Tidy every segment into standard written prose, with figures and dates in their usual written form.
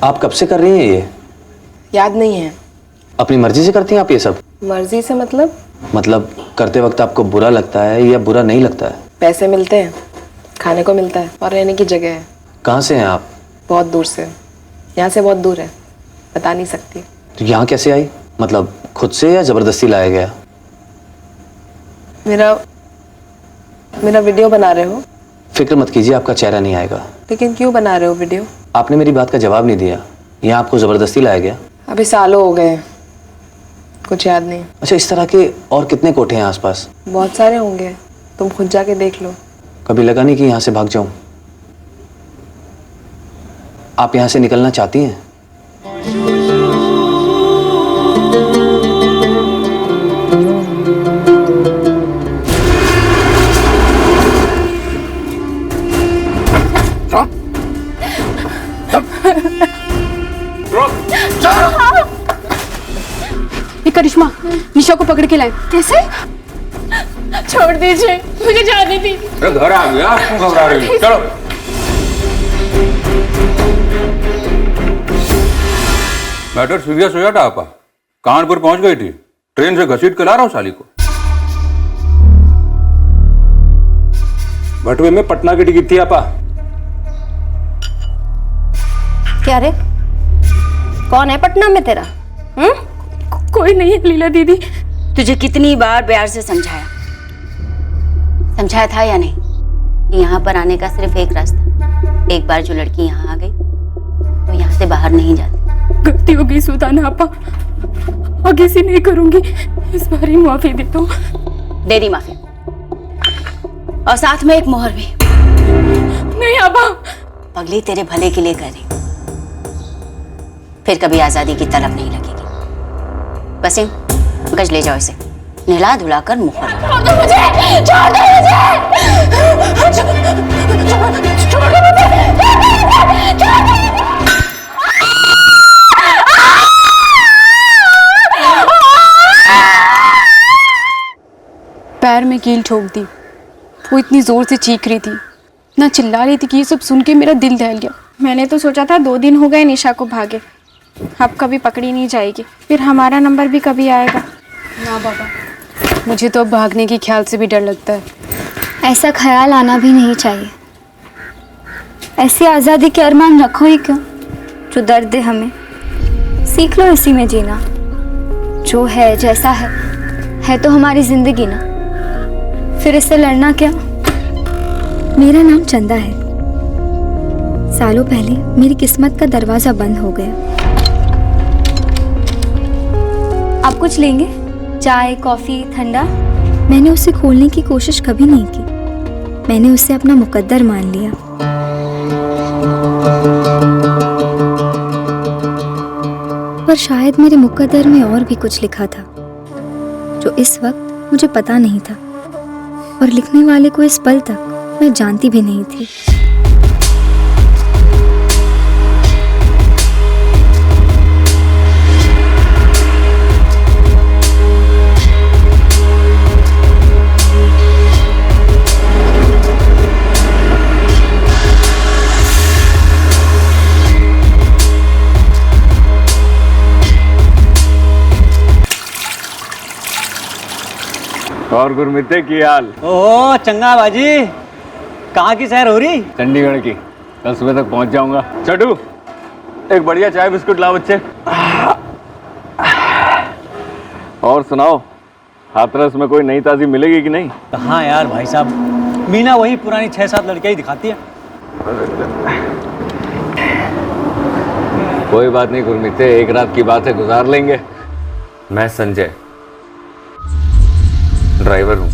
आप कब से कर रही हैं ये? याद नहीं है। अपनी मर्जी से करती हैं आप ये सब? मर्जी से मतलब करते वक्त आपको बुरा लगता है या बुरा नहीं लगता है? पैसे मिलते हैं, खाने को मिलता है और रहने की जगह है। कहाँ से हैं आप? बहुत दूर से। यहाँ से बहुत दूर है, बता नहीं सकती। तो यहाँ कैसे आई? मतलब खुद से या जबरदस्ती लाया गया? मेरा वीडियो बना रहे हो? फिक्र मत कीजिए, आपका चेहरा नहीं आएगा। लेकिन क्यों बना रहे हो वीडियो? आपने मेरी बात का जवाब नहीं दिया। यहाँ आपको जबरदस्ती लाया गया? अभी सालों हो गए, कुछ याद नहीं। अच्छा, इस तरह के और कितने कोठे हैं आसपास? बहुत सारे होंगे, तुम खुद जाके देख लो। कभी लगा नहीं कि यहाँ से भाग जाऊं? आप यहाँ से निकलना चाहती हैं? करिश्मा, निशा को पकड़ के लाए। कैसे? छोड़ दीजिए, मुझे जाने दीजिए। घर आ गया, क्यों घबरा रही हो? चलो। मैटर सीरियस हो जाता आपा। कानपुर पहुंच गई थी, ट्रेन से घसीट के ला रहा हूं साली को। बटुए में पटना की टिकट थी आपा। क्या रे, कौन है पटना में तेरा? कोई नहीं है लीला दीदी। तुझे कितनी बार प्यार से समझाया था या नहीं कि यहाँ पर आने का सिर्फ एक रास्ता। एक बार जो लड़की यहाँ आ गई तो यहाँ से बाहर नहीं जाती। गलती हो गई सुल्ताना आपा, आगे से नहीं करूंगी। इस बार ही माफी दे दो। दे दी माफी, और साथ में एक मोहर भी। नहीं आपा। पगली तेरे भले के लिए कर रही, फिर कभी आजादी की तलब नहीं लगेगी। वसीम, गज ले जाओ इसे, नहला धुला कर मुहर। छोड़ दो मुझे, छोड़ दो मुझे, छोड़ दो मुझे। पैर में कील ठोक दी। वो इतनी जोर से चीख रही थी, ना चिल्ला रही थी कि ये सब सुन के मेरा दिल दहल गया। मैंने तो सोचा था 2 दिन हो गए निशा को भागे, अब कभी पकड़ी नहीं जाएगी, फिर हमारा नंबर भी कभी आएगा ना। बाबा, मुझे तो अब भागने के ख्याल से भी डर लगता है। ऐसा ख्याल आना भी नहीं चाहिए। ऐसी आज़ादी के अरमान रखो ही क्यों जो दर्द दे हमें। सीख लो इसी में जीना। जो है जैसा है तो हमारी जिंदगी ना, फिर इससे लड़ना क्या। मेरा नाम चंदा है। सालों पहले मेरी किस्मत का दरवाजा बंद हो गया। आप कुछ लेंगे? चाय, कॉफी, ठंडा? मैंने उसे खोलने की कोशिश कभी नहीं की। मैंने उसे अपना मुकद्दर मान लिया। पर शायद मेरे मुकद्दर में और भी कुछ लिखा था जो इस वक्त मुझे पता नहीं था, और लिखने वाले को इस पल तक मैं जानती भी नहीं थी। और गुरमिते की हाल? ओह चंगा बाजी, कहाँ की सैर हो रही? चंडीगढ़ की। कल सुबह तक पहुंच जाऊंगा। चटू, एक बढ़िया चाय बिस्कुट लाओ बच्चे। और सुनाओ, हाथरस में कोई नई ताजी मिलेगी कि नहीं? हाँ यार भाई साहब, मीना वही पुरानी 6-7 लड़कियां ही दिखाती है। कोई बात नहीं गुरमीते, एक रात की बात है, गुजार लेंगे। मैं संजय, ड्राइवर हूँ।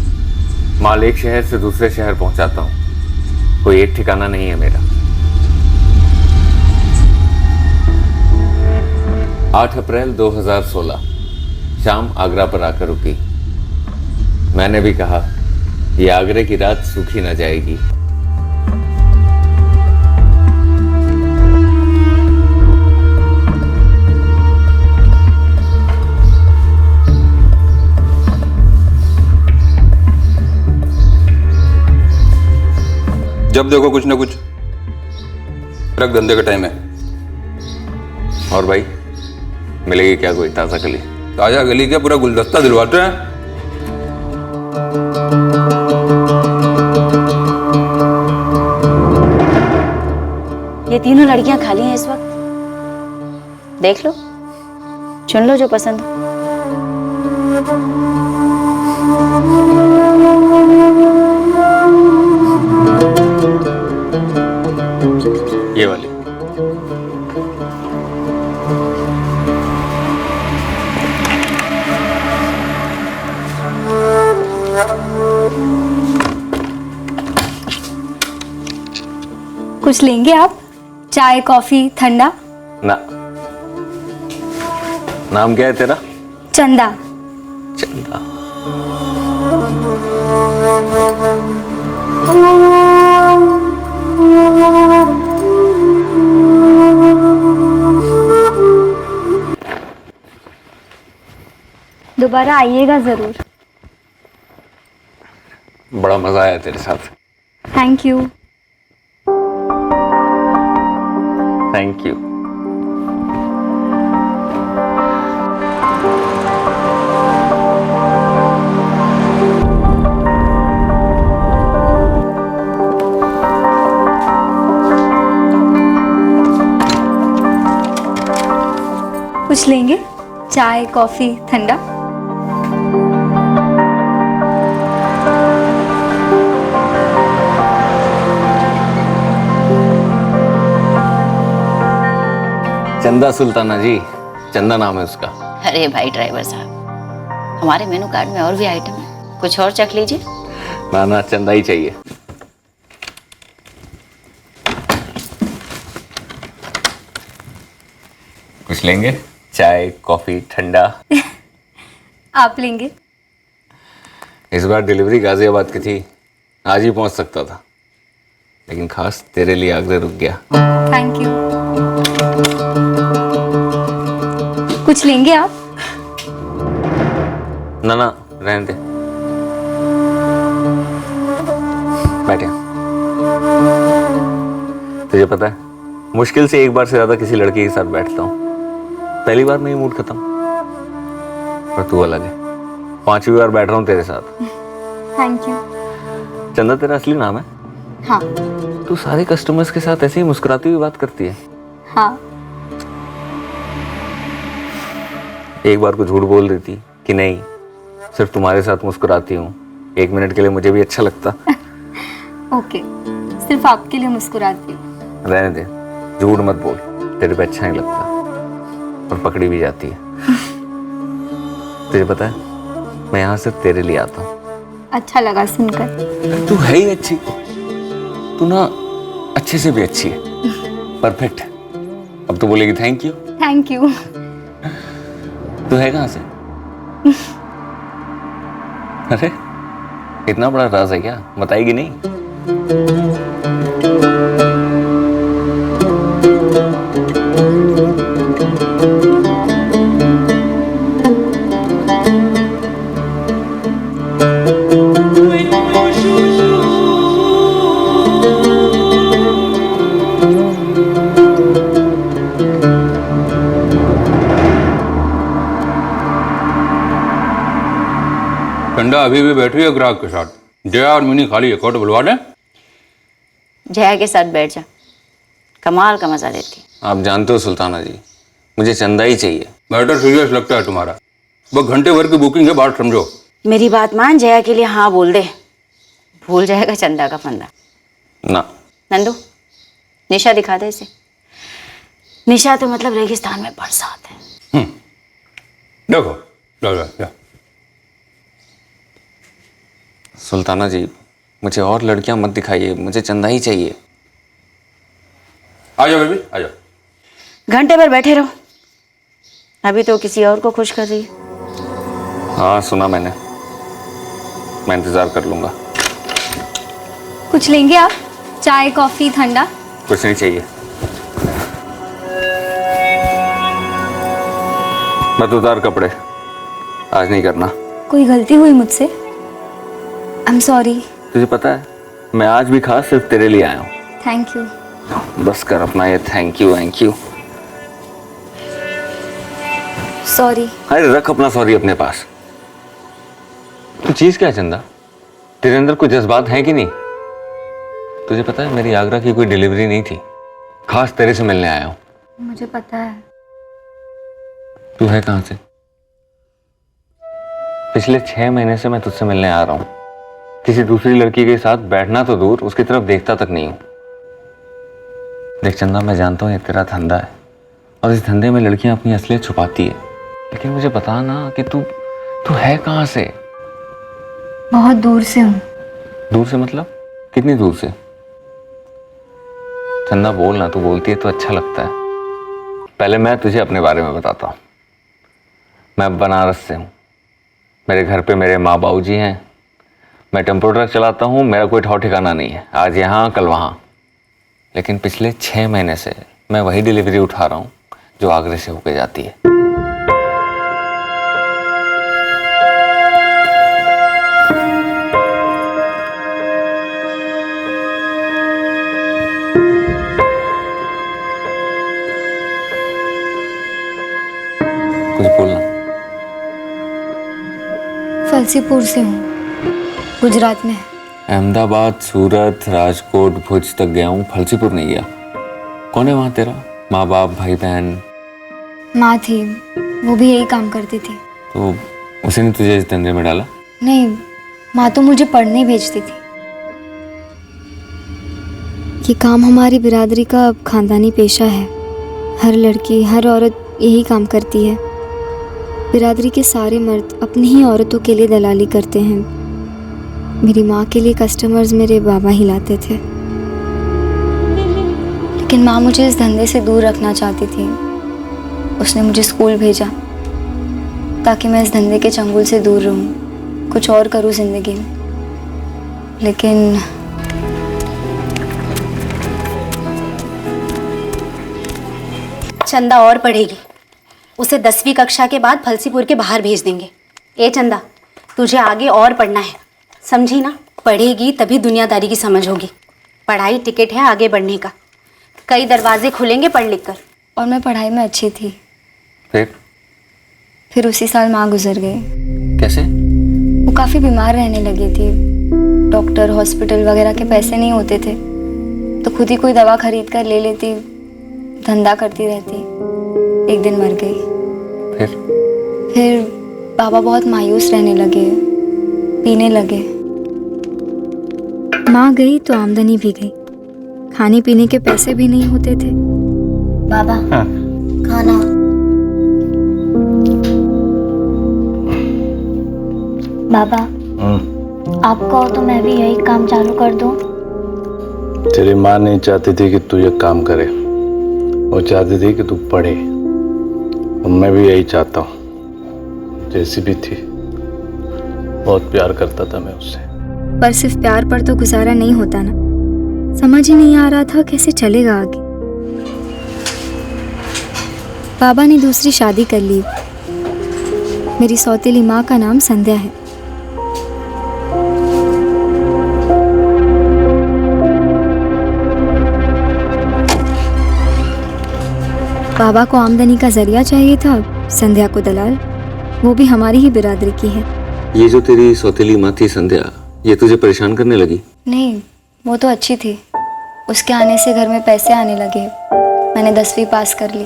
माल एक शहर से दूसरे शहर पहुंचाता हूँ, कोई एक ठिकाना नहीं है मेरा। 8 अप्रैल 2016 शाम आगरा पर आकर रुकी। मैंने भी कहा ये आगरे की रात सूखी न जाएगी। जब देखो कुछ ना कुछ, ट्रक धंधे का टाइम है। और भाई मिलेगी क्या कोई ताज़ा कली? ताजा गली के पूरा गुलदस्ता दिलवाते हैं। ये तीनों लड़कियां खाली हैं इस वक्त, देख लो, चुन लो जो पसंद हो। ये वाली। कुछ लेंगे आप? चाय कॉफी ठंडा? ना। नाम क्या है तेरा? चंदा। चंदा। दोबारा आइएगा जरूर। बड़ा मजा आया तेरे साथ। Thank you. Thank you. कुछ लेंगे? चाय कॉफी ठंडा? चंदा सुल्ताना जी, चंदा नाम है उसका। अरे भाई ड्राइवर साहब, हमारे मेनू कार्ड में और भी आइटम है, कुछ और चख लीजिए। ना ना, चंदा ही चाहिए। कुछ लेंगे? चाय कॉफी ठंडा? आप लेंगे? इस बार डिलीवरी गाजियाबाद की थी, आज ही पहुंच सकता था, लेकिन खास तेरे लिए आगरा रुक गया। Thank you. कुछ लेंगे आप? ना ना, रहने दे, बैठे। तुझे पता है, मुश्किल से एक बार से ज्यादा किसी लड़की के साथ बैठता हूँ, पहली बार में ही मूड खत्म। पर तू अलग है, 5वीं बार बैठ रहा हूँ तेरे साथ। Thank you. चंदा तेरा असली नाम है? हाँ। तू सारे कस्टमर्स के साथ ऐसे ही मुस्कुराती हुई बात करती है? हाँ। एक बार को झूठ बोल देती कि नहीं, सिर्फ तुम्हारे साथ मुस्कुराती हूँ, 1 मिनट के लिए मुझे भी अच्छा लगता। ओके, सिर्फ आपके लिए मुस्कुराती हूँ। रहने दे, झूठ मत बोल, तेरे पे अच्छा नहीं लगता, और पकड़ी भी जाती है। तुझे पता है, मैं यहाँ सिर्फ तेरे लिए आता हूँ। अच्छा लगा सुनकर। तू है ही अच्छी, तू ना अच्छे से भी अच्छी है, परफेक्ट है। अब तो बोलेगी थैंक यू। Thank you. तू है कहाँ से? अरे इतना बड़ा राज है क्या, बताएगी नहीं? चंदा अभी भी बैठी है ग्राहक के साथ। जया और मिनी खाली एक और बुलवा दें। जया के साथ बैठ जा, कमाल का मजा देती। आप जानते हो सुल्ताना जी, मुझे चंदा ही चाहिए। मैटर सीरियस लगता है तुम्हारा, बस घंटे भर की बुकिंग है, बात समझो। मेरी बात मान, जया के लिए हाँ बोल दे, भूल जाएगा चंदा का फंदा। ना। नंदू, निशा दिखा दे इसे। निशा तो मतलब रेगिस्तान में बरसात है। देखो लो लो लो। सुल्ताना जी, मुझे और लड़कियां मत दिखाइए, मुझे चंदा ही चाहिए। आ जाओ बेबी, आ जाओ। घंटे भर बैठे रहो, अभी तो किसी और को खुश कर रही है। हाँ सुना मैंने, मैं इंतजार कर लूंगा। कुछ लेंगे आप? चाय कॉफी ठंडा? कुछ नहीं चाहिए। मत उतार कपड़े, आज नहीं करना। कोई गलती हुई मुझसे? I am sorry. तुझे पता है, मैं आज भी खास सिर्फ तेरे लिए आया हूँ। Thank you. बस कर अपना ये थैंक यू। सॉरी। अरे रख अपना सॉरी अपने पास। तू चीज क्या है चंदा? तेरे अंदर कोई जज्बात हैं कि नहीं? तुझे पता है मेरी आगरा की कोई डिलीवरी नहीं थी, खास तेरे से मिलने आया हूं। मुझे पता है। तू है कहां से? पिछले 6 महीने से मैं तुझसे मिलने आ रहा हूं। किसी दूसरी लड़की के साथ बैठना तो दूर, उसकी तरफ देखता तक नहीं हूं। देख चंदा, मैं जानता हूं ये तेरा धंधा है और इस धंधे में लड़कियां अपनी असलियत छुपाती है, लेकिन मुझे बता ना कि तू है कहां से? बहुत दूर से हूँ। दूर से मतलब कितनी दूर से? चंदा बोल ना, तू बोलती है तो अच्छा लगता है। पहले मैं तुझे अपने बारे में बताता हूँ। मैं बनारस से हूँ। मेरे घर पे मेरे माँ बाबू जी हैं। मैं टेम्पो ट्रक चलाता हूँ। मेरा कोई ठौ ठिकाना नहीं है, आज यहाँ कल वहाँ। लेकिन पिछले 6 महीने से मैं वही डिलीवरी उठा रहा हूँ जो आगरे से होके जाती है। कुछ बोलना। फलसीपुर से हूँ, गुजरात में। अहमदाबाद, सूरत, राजकोट, भुज तक गया हूँ, फलसीपुर नहीं गया। कौन है वहाँ तेरा? माँ बाप, भाई बहन? माँ थी, वो भी यही काम करती थी। तो उसी ने तुझे इस धंधे में डाला? नहीं, माँ तो मुझे पढ़ने भेजती थी। ये काम हमारी बिरादरी का खानदानी पेशा है। हर लड़की, हर औरत यही काम करती है। बिरादरी के सारे मर्द अपनी ही औरतों के लिए दलाली करते हैं। मेरी माँ के लिए कस्टमर्स मेरे बाबा ही लाते थे, लेकिन माँ मुझे इस धंधे से दूर रखना चाहती थी। उसने मुझे स्कूल भेजा ताकि मैं इस धंधे के चंगुल से दूर रहूं, कुछ और करूं जिंदगी में। लेकिन चंदा और पढ़ेगी, उसे 10वीं कक्षा के बाद फलसीपुर के बाहर भेज देंगे। ए चंदा, तुझे आगे और पढ़ना है, समझी ना? पढ़ेगी तभी दुनियादारी की समझ होगी। पढ़ाई टिकट है आगे बढ़ने का, कई दरवाजे खुलेंगे पढ़ लिख कर। और मैं पढ़ाई में अच्छी थी। फिर उसी साल माँ गुजर गई। कैसे? वो काफ़ी बीमार रहने लगी थी। डॉक्टर, हॉस्पिटल वगैरह के पैसे नहीं होते थे, तो खुद ही कोई दवा खरीद कर ले लेती, धंधा करती रहती। एक दिन मर गई। फिर बाबा बहुत मायूस रहने लगे, पीने लगे। माँ गई तो आमदनी भी गई, खाने पीने के पैसे भी नहीं होते थे। बाबा, हाँ। खाना। बाबा, आप कहो तो मैं भी यही काम चालू कर दूं। तेरी माँ नहीं चाहती थी कि तू ये काम करे, वो चाहती थी कि तू पढ़े। और मैं भी यही चाहता हूँ। जैसी भी थी, बहुत प्यार करता था मैं उससे। पर सिर्फ प्यार पर तो गुजारा नहीं होता ना। समझ ही नहीं आ रहा था कैसे चलेगा आगे। बाबा ने दूसरी शादी कर ली। मेरी सौतेली माँ का नाम संध्या है। बाबा को आमदनी का जरिया चाहिए था, संध्या को दलाल, वो भी हमारी ही बिरादरी की है। ये जो तेरी सौतेली माँ थी संध्या, ये तुझे परेशान करने लगी? नहीं, वो तो अच्छी थी। उसके आने से घर में पैसे आने लगे। मैंने 10वीं पास कर ली।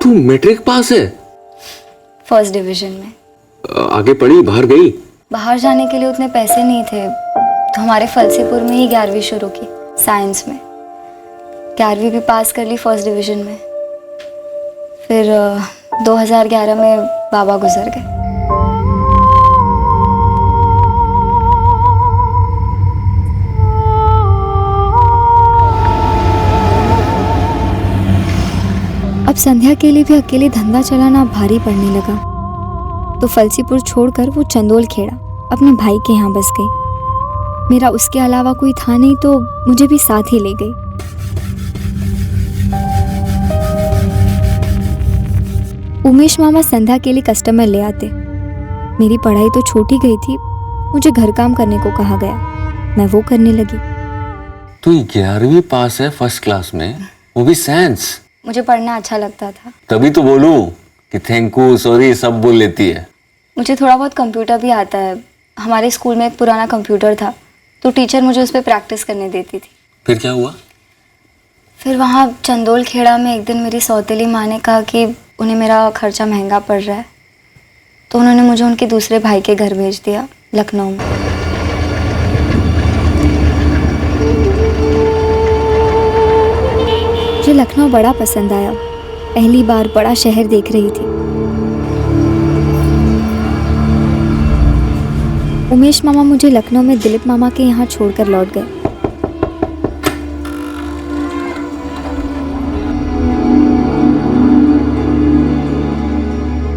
तू मैट्रिक पास है? फर्स्ट डिवीजन में। आगे पढ़ी, बाहर गई? बाहर जाने के लिए उतने पैसे नहीं थे, तो हमारे फलसीपुर में ही 11वीं शुरू की, साइंस में। 11वीं भी पास कर ली फर्स्ट डिवीजन में। फिर 2011 में बाबा गुजर गए। अब संध्या के लिए भी अकेले धंधा चलाना भारी पड़ने लगा, तो फलसीपुर छोड़कर वो चंदोल खेड़ा अपने भाई के यहाँ बस गई। मेरा उसके अलावा कोई था नहीं, तो मुझे भी साथ ही ले गई। उमेश मामा संध्या के लिए कस्टमर ले आते। मेरी पढ़ाई तो छूट ही गई थी, मुझे घर काम करने को कहा गया, मैं वो करने लगी। तू 11वीं पास है फर्स्ट क्लास में, वो भी साइंस? मुझे पढ़ना अच्छा लगता था। तभी तो बोलूं कि थैंक यू सॉरी सब बोल लेती है? मुझे थोड़ा बहुत कंप्यूटर भी आता है। हमारे स्कूल में एक पुराना कंप्यूटर था, तो टीचर मुझे उस पर प्रैक्टिस करने देती थी। फिर क्या हुआ? फिर वहाँ चंदोल खेड़ा में एक दिन मेरी सौतेली माँ ने कहा कि उन्हें मेरा खर्चा महंगा पड़ रहा है, तो उन्होंने मुझे उनके दूसरे भाई के घर भेज दिया, लखनऊ में। मुझे लखनऊ बड़ा पसंद आया। पहली बार बड़ा शहर देख रही थी। उमेश मामा मुझे लखनऊ में दिलीप मामा के यहाँ छोड़कर लौट गए।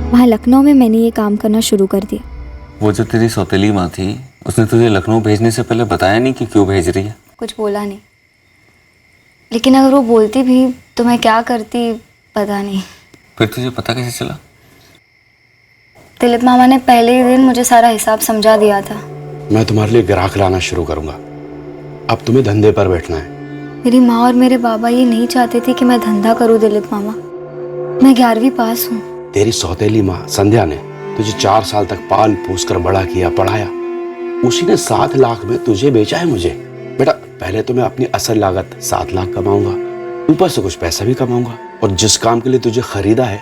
वहाँ लखनऊ में मैंने ये काम करना शुरू कर दिया। वो जो तेरी सौतेली माँ थी, उसने तुझे लखनऊ भेजने से पहले बताया नहीं कि क्यों भेज रही है? कुछ बोला नहीं, लेकिन अगर वो बोलती भी तो मैं क्या करती पता नहीं। फिर तुझे पता कैसे चला? दिलीप मामा ने पहले ही दिन मुझे सारा हिसाब समझा दिया था। मैं तुम्हारे लिए ग्राहक लाना शुरू करूंगा। अब तुम्हें धंधे पर बैठना है। मेरी माँ और मेरे बाबा ये नहीं चाहते थे कि मैं धंधा करूँ दिलीप मामा। मैं 11वीं पास हूँ। तेरी सौतेली माँ संध्या ने तुझे 4 साल तक पाल पोस कर बड़ा किया, पढ़ाया। उसी ने 7 लाख में तुझे बेचा है मुझे। बेटा, पहले तो मैं अपनी असल लागत 7 लाख कमाऊंगा, ऊपर से कुछ पैसा भी कमाऊंगा, और जिस काम के लिए तुझे खरीदा है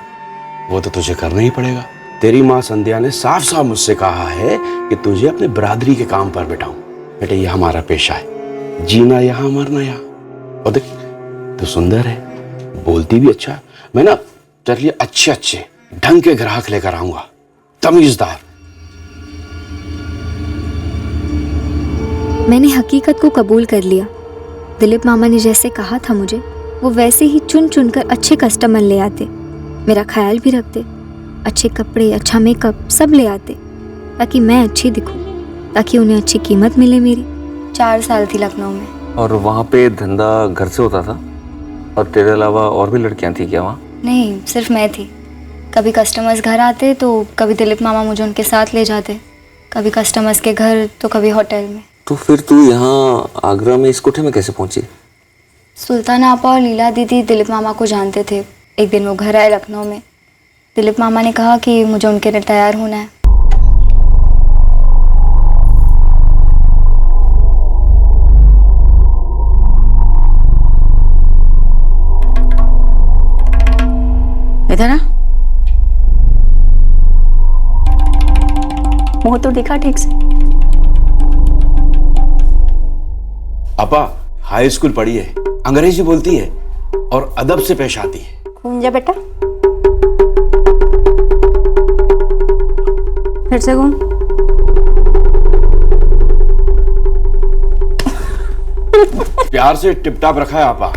वो तो तुझे करना ही पड़ेगा। तेरी माँ संध्या ने साफ साफ मुझसे कहा है कि तुझे अपने बरादरी के काम पर बैठाऊं। बेटे, ये हमारा पेशा है, जीना यहाँ मरना यहाँ। और देख, तू सुंदर है, बोलती भी अच्छा। मैं ना तेरे लिए अच्छे ढंग के ग्राहक लेकर आऊंगा, तमीजदार। मैंने हकीकत को कबूल कर लिया। दिलीप मामा ने जैसे कहा था मुझे, वो वैसे ही चुन चुन कर अच्छे कस्टमर ले आते, मेरा ख्याल भी रखते, अच्छे कपड़े, अच्छा मेकअप सब ले आते, ताकि मैं अच्छी दिखूं, ताकि उन्हें अच्छी कीमत मिले मेरी। 4 साल थी लखनऊ में। और वहाँ पे धंधा घर से होता था? और तेरे अलावा और भी लड़कियाँ थी क्या वहाँ? नहीं, सिर्फ मैं थी। कभी कस्टमर्स घर आते तो कभी दिलीप मामा मुझे उनके साथ ले जाते, कभी कस्टमर्स के घर तो कभी होटल में। तो फिर तू यहाँ आगरा में इस कोठे में कैसे पहुंची? सुल्तान आपा और लीला दीदी दिलीप मामा को जानते थे। एक दिन वो घर आए लखनऊ में। दिलीप मामा ने कहा कि मुझे उनके लिए तैयार होना है। इधर आ, मुंह तो दिखा ठीक से। अपा हाई स्कूल पढ़ी है, अंग्रेजी बोलती है और अदब से पेश आती है। घूम जा बेटा, फिर से घूम। प्यार से टिपटाप रखा है आपा,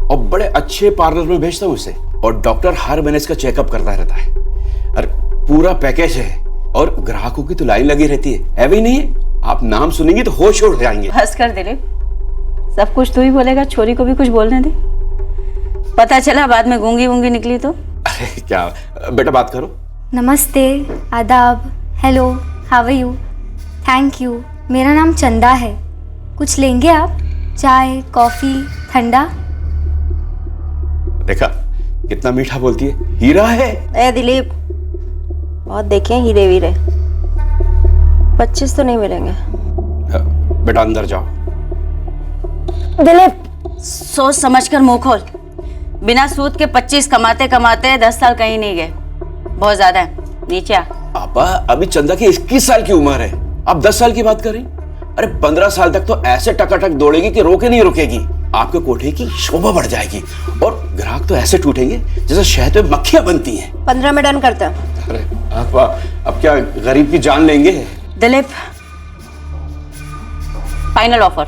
और बड़े अच्छे पार्लर में भेजता हूँ इसे, और डॉक्टर हर महीने इसका चेकअप करता रहता है। अरे पूरा पैकेज है, और ग्राहकों की तो लाइन लगी रहती है भी नहीं है? आप नाम सुनेंगे तो होश उड़ जाएंगे। बस कर दिलीप, सब कुछ तू ही बोलेगा, छोरी को भी कुछ बोलने दे। पता चला बाद में गूंगी वूंगी निकली तो। अरे क्या बेटा, बात करो। नमस्ते, आदाब, hello, how are you, thank you. मेरा नाम चंदा है। कुछ लेंगे आप? चाय, कॉफ़ी, ठंडा? देखा कितना मीठा बोलती है, हीरा है। ए दिलीप, बहुत देखे हैं हीरे वीरे, 25 तो नहीं मिलेंगे। बेटा अंदर जाओ। दिलीप, सोच समझ कर मुंह खोल। बिना सूद के 25 कमाते कमाते 10 साल कहीं नहीं गए, बहुत ज्यादा है। नीचे आ। आपा अभी चंदा की 21 साल की उम्र है, आप 10 साल की बात करें? अरे 15 साल तक तो ऐसे टकाटक दौड़ेगी कि रोके नहीं रुकेगी। आपके कोठे की शोभा बढ़ जाएगी, और ग्राहक तो ऐसे टूटेंगे जैसे शहद में मक्खियां बनती हैं। 15 में डन करता। अरे आपा, अब क्या गरीब की जान लेंगे? दिलीप, फाइनल ऑफर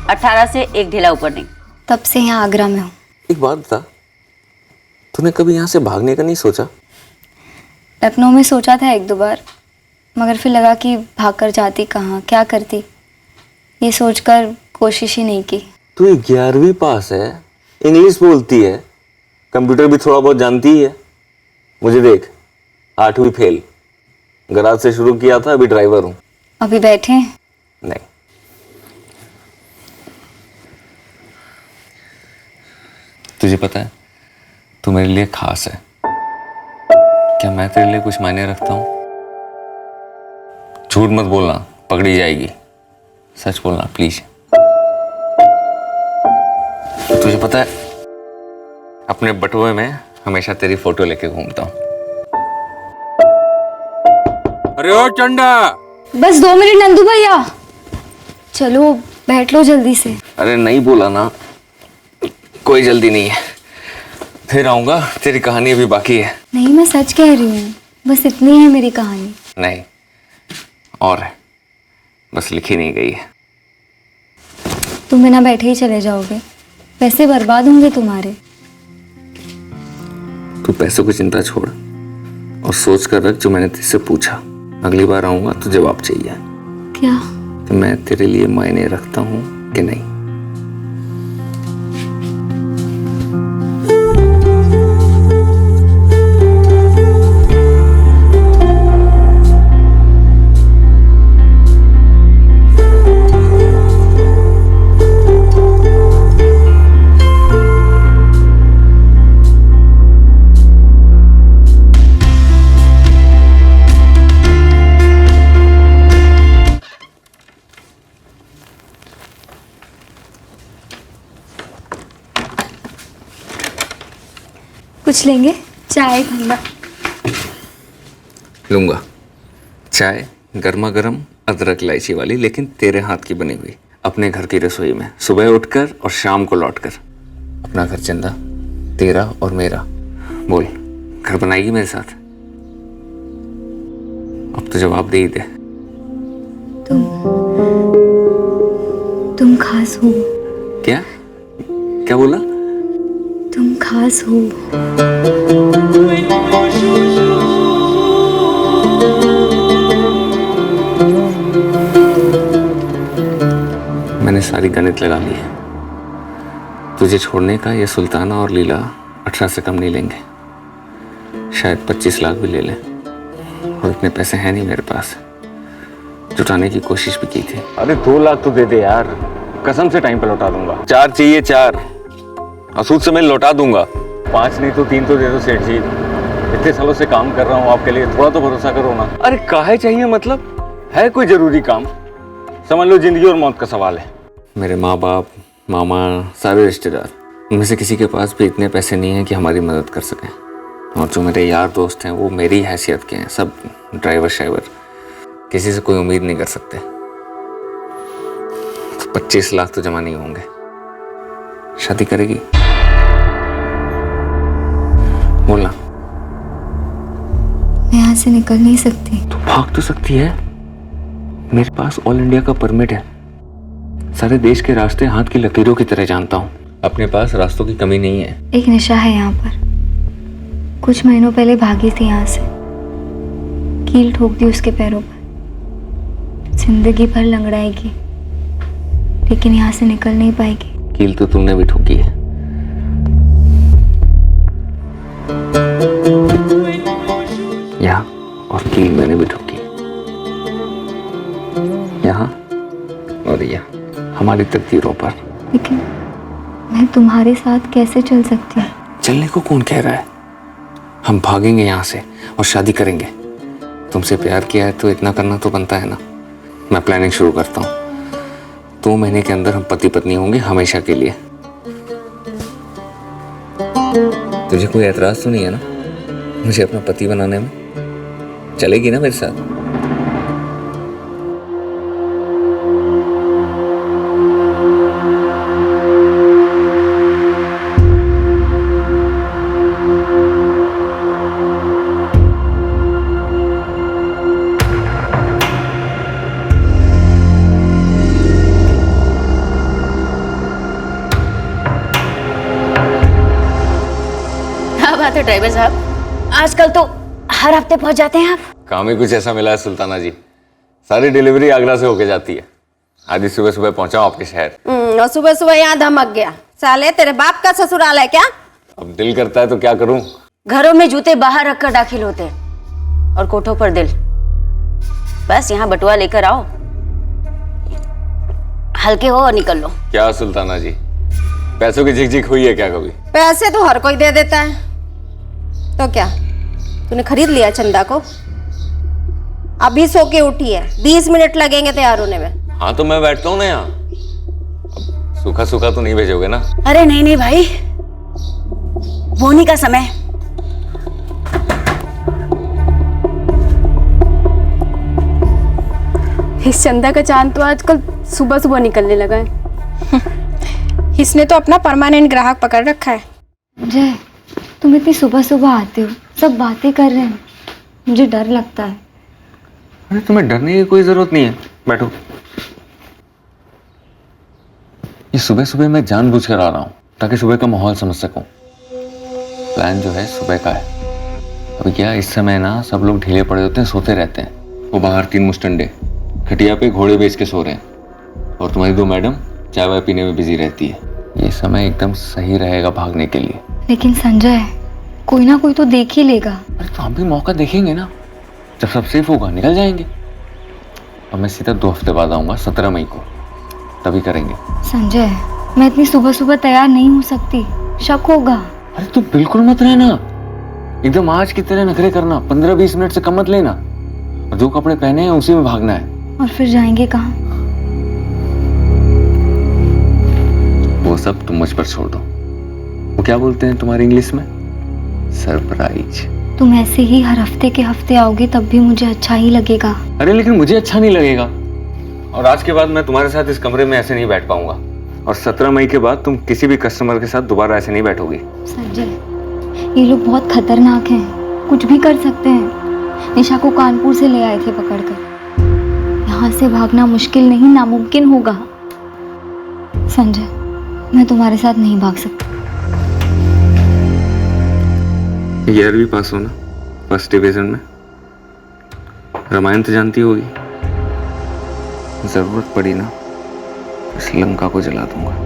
18 से 1 ढीला ऊपर नहीं। तब से यहाँ आगरा में हूँ। एक बात बता, तूने कभी यहाँ से भागने का नहीं सोचा? लखनऊ में सोचा था 1-2 बार, मगर फिर लगा कि भाग कर जाती कहाँ, क्या करती, ये सोचकर कोशिश ही नहीं की। तू 11वीं पास है, इंग्लिश बोलती है, कंप्यूटर भी थोड़ा बहुत जानती है। मुझे देख, 8वीं फेल, गराज से शुरू किया था, अभी ड्राइवर हूँ। अभी बैठे हैं? नहीं, तुझे पता है तू मेरे लिए खास है। क्या मैं तेरे लिए कुछ मायने रखता हूँ? झूठ मत बोलना, पकड़ी जाएगी। सच बोलना प्लीज। तुझे पता है, अपने बटुए में हमेशा तेरी फोटो लेके घूमता हूँ। अरे ओ चंदा, बस 2 मिनट नंदू भैया, चलो बैठ लो जल्दी से। अरे नहीं बोला ना, कोई जल्दी नहीं है, फिर आऊंगा। तेरी कहानी अभी बाकी है। नहीं, मैं सच कह रही हूँ, बस इतनी है मेरी कहानी। नहीं, और है, बस लिखी नहीं गई है। तुम बिना बैठे ही चले जाओगे, पैसे बर्बाद होंगे तुम्हारे। तू पैसों की चिंता छोड़ और सोच कर रख जो मैंने तुझसे पूछा। अगली बार आऊंगा तो जवाब चाहिए। क्या? कि मैं तेरे लिए मायने रखता हूँ कि नहीं। कुछ लेंगे? चाय ठंडा? लूंगा। चाय गर्मा गर्म अदरक इलायची वाली, लेकिन तेरे हाथ की बनी हुई, अपने घर की रसोई में, सुबह उठकर और शाम को लौटकर। अपना घर चंदा, तेरा और मेरा। बोल, घर बनाएगी मेरे साथ? अब तो जवाब दे ही दे। तुम खास हो। क्या क्या बोला? तुम खास हो। मैंने सारी गणित लगा ली है। तुझे छोड़ने का ये सुल्ताना और लीला 18 से कम नहीं लेंगे। शायद 25 लाख भी ले लें, और इतने पैसे हैं नहीं मेरे पास। जुटाने की कोशिश भी की थी। अरे 2 लाख तो दे दे यार, कसम से टाइम पे लौटा दूंगा। 4 चाहिए, 4 और सूद से मैं लौटा दूंगा। 5 नहीं तो 3 तो दे दो सेठ जी। इतने सालों से काम कर रहा हूँ आपके लिए, थोड़ा तो भरोसा करो ना। अरे काहे चाहिए, मतलब है कोई जरूरी काम? समझ लो जिंदगी और मौत का सवाल है। मेरे माँ बाप, मामा, सारे रिश्तेदार, उनमें से किसी के पास भी इतने पैसे नहीं हैं कि हमारी मदद कर सकें। और जो मेरे यार दोस्त हैं वो मेरी हैसियत के हैं, सब ड्राइवर शाइवर, किसी से कोई उम्मीद नहीं कर सकते। तो 25 लाख तो जमा नहीं होंगे। शादी करेगी? बोलना। मैं यहाँ से निकल नहीं सकती। तो भाग तो सकती है, मेरे पास ऑल इंडिया का परमिट है। सारे देश के रास्ते हाथ की लकीरों की तरह जानता हूँ। अपने पास रास्तों की कमी नहीं है। एक नशा है यहाँ पर। कुछ महीनों पहले भागी थी यहाँ से, कील ठोक दी उसके पैरों पर। जिंदगी भर लंगड़ाएगी, लेकिन यहाँ से निकल नहीं पाएगी। कील तो तुमने भी ठोकी है। यहाँ, और कील मैंने भी ठोकी। यहाँ और यहाँ, हमारी तकदीरों पर। लेकिन मैं तुम्हारे साथ कैसे चल सकती हूँ? चलने को कौन कह रहा है? हम भागेंगे यहाँ से और शादी करेंगे। तुमसे प्यार किया है तो इतना करना तो बनता है ना। मैं प्लानिंग शुरू करता हूँ। 2 महीने के अंदर हम पति पत्नी होंगे हमेशा के लिए। तुझे कोई एतराज तो नहीं है ना मुझे अपना पति बनाने में? चलेगी ना मेरे साथ? क्या बात है ड्राइवर साहब, आजकल तो हर हफ्ते पहुंच जाते हैं आप। काम ही कुछ ऐसा मिला है सुल्ताना जी, सारी डिलीवरी आगरा से होके जाती है। आज सुबह सुबह पहुंचा हूं आपके शहर। और सुबह सुबह यहाँ धमक गया। साले तेरे बाप का ससुराल है क्या? अब दिल करता है तो क्या करूं। घरों में जूते बाहर रखकर दाखिल होते हैं और कोठों पर दिल। बस यहाँ बटुआ लेकर आओ, हल्के हो और निकल लो। क्या सुल्ताना जी, पैसों की झिकझिक हुई है क्या कभी? पैसे तो हर कोई दे देता है, तो क्या तूने खरीद लिया चंदा को? अभी सो के उठी है, 20 मिनट लगेंगे तैयार होने में। हाँ तो मैं बैठता हूँ ना यहाँ। अब सूखा सूखा तो नहीं भेजोगे ना? अरे नहीं नहीं भाई, बोनी का समय। इस चंदा का चांद तो आजकल सुबह सुबह निकलने लगा है। इसने तो अपना परमानेंट ग्राहक पकड़ रखा है। जय, तुम इतनी सुबह सुबह आते हो, सब बातें कर रहे हैं, मुझे डर लगता है। अरे तुम्हें डरने की कोई जरूरत नहीं है, बैठो। ये सुबह सुबह मैं जानबूझ कर आ रहा हूँ ताकि सुबह का माहौल समझ सकूं। प्लान जो है सुबह का है। अभी क्या इस समय ना सब लोग ढीले पड़े होते हैं, सोते रहते हैं। वो बाहर 3 मुस्टंडे खटिया पे घोड़े बेच के सो रहे हैं और तुम्हारी 2 मैडम चाय वाय पीने में बिजी रहती है। ये समय एकदम सही रहेगा भागने के लिए। लेकिन संजय, कोई ना कोई तो देख ही लेगा। अरे तो हम भी मौका देखेंगे ना, जब सब सेफ होगा निकल जाएंगे। अब मैं सीधा 2 हफ्ते बाद आऊंगा, 17 मई को, तभी करेंगे। संजय, मैं इतनी सुबह सुबह तैयार नहीं हो सकती, शक होगा। अरे तू बिल्कुल मत रहना, एकदम आज की तरह नखरे करना, 15-20 मिनट से कम मत लेना, और जो कपड़े पहने हैं उसी में भागना है। और फिर जाएंगे कहाँ? वो सब तुम मुझ पर छोड़ दो। वो क्या बोलते हैं तुम्हारी इंग्लिश में? सरप्राइज। तुम ऐसे ही हर हफ्ते के हफ्ते आओगे तब भी मुझे अच्छा ही लगेगा। अरे लेकिन मुझे अच्छा नहीं लगेगा, और आज के बाद मैं तुम्हारे साथ इस कमरे में ऐसे नहीं बैठ पाऊंगा, और 17 मई के बाद तुम किसी भी कस्टमर के साथ दोबारा ऐसे नहीं बैठोगी। संजय, ये लोग बहुत खतरनाक हैं, कुछ भी कर सकते हैं। निशा को कानपुर से ले आए थे पकड़कर। यहाँ से भागना मुश्किल नहीं, नामुमकिन होगा। संजय, मैं तुम्हारे साथ नहीं भाग सकती। 11वीं पास हो ना, फर्स्ट डिवीजन में। रामायण तो जानती होगी। जरूरत पड़ी ना इस लंका को जला दूंगा।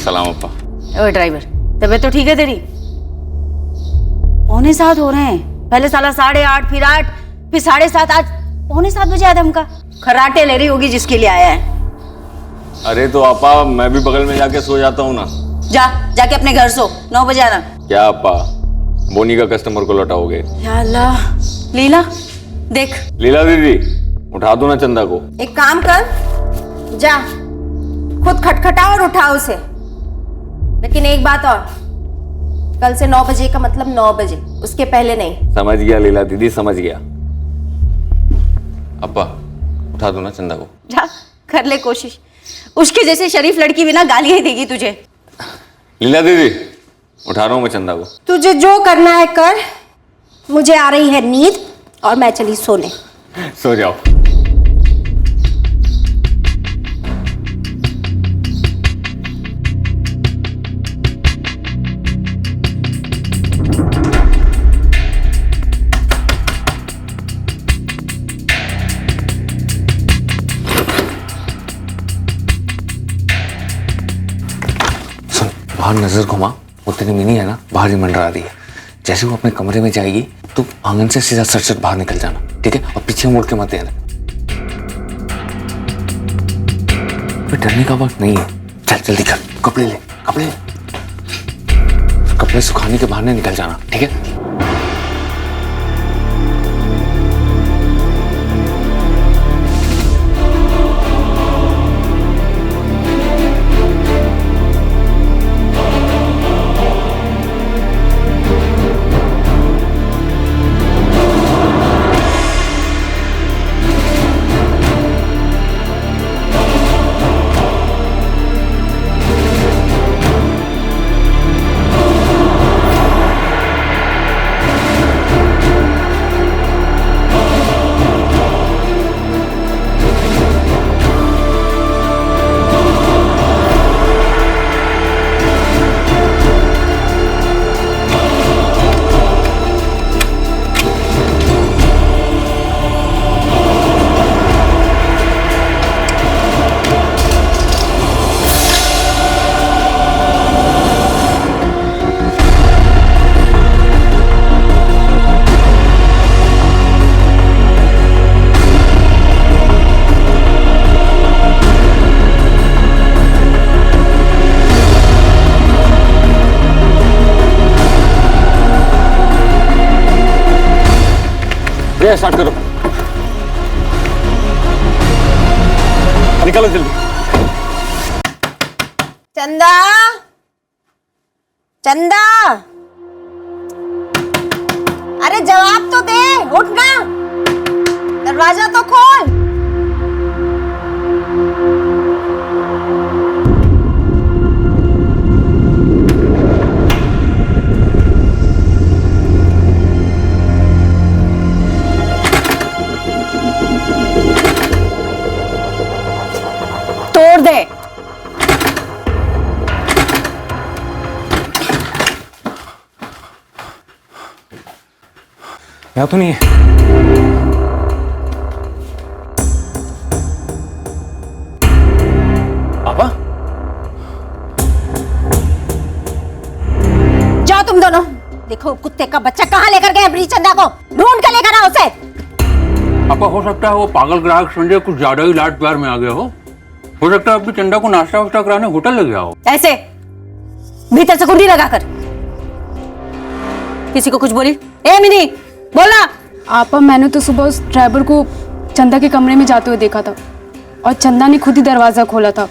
सलाम अप्पा। ओए ड्राइवर, तबीयत तो ठीक है तेरी? 6:45 हो रहे हैं। पहले साला 8:30, फिर 8, फिर 7:30, आज 6:45 बजे आया धमका। खर्राटे ले रही होगी जिसके लिए आया है। अरे तो आपा मैं भी बगल में जाके सो जाता हूँ ना। जाके अपने घर सो, 9 बजे आना। क्या आपा, बोनी का कस्टमर को लौटाओगे? या अल्लाह। लीला देख। लीला दीदी, उठा दो ना चंदा को। एक काम कर, जा खुद खटखटा और उठा उसे। लेकिन एक बात और, कल से 9 बजे का मतलब 9 बजे, उसके पहले नहीं। समझ गया लीला दीदी, समझ गया। अप्पा उठा दो ना चंदा को। जा कर ले कोशिश, उसके जैसे शरीफ लड़की बिना गालियां ही देगी तुझे। लीला दीदी, उठा रहा हूँ मैं चंदा को। तुझे जो करना है कर, मुझे आ रही है नींद और मैं चली सोने। सो जाओ। बाहर नजर घुमा, वो तेरी मिनी है ना, बाहर ही मंडरा रही है। जैसे वो अपने कमरे में जाएगी तो आंगन से सीधा सट बाहर निकल जाना, ठीक है? और पीछे मुड़ के मत देना। डरने का वक्त नहीं है। चल जल्दी कर, कपड़े ले, कपड़े सुखाने के बहाने निकल जाना, ठीक है? जय स्टार्ट करो, निकालो जल्दी। चंदा, चंदा, अरे जवाब तो दे, उठ ना, दरवाजा तो खोल। तोड़ दे। यहाँ तो नहीं है। पापा, जाओ तुम दोनों, देखो कुत्ते का बच्चा कहाँ लेकर गए अपनी चंदा को, ढूंढ कर लेकर आओ उसे। आपका हो सकता है वो पागल ग्राहक संजय कुछ ज्यादा ही लाड प्यार में आ गया हो सकता है अपनी चंदा को नाश्ता वास्ता कराने होटल ले गया हो। ऐसे भीतर से कुंडी लगाकर। किसी को कुछ बोली? ए मिनी, बोला। आपा, मैंने तो सुबह उस ड्राइवर को चंदा के कमरे में जाते हुए देखा था और चंदा ने खुद ही दरवाजा खोला था।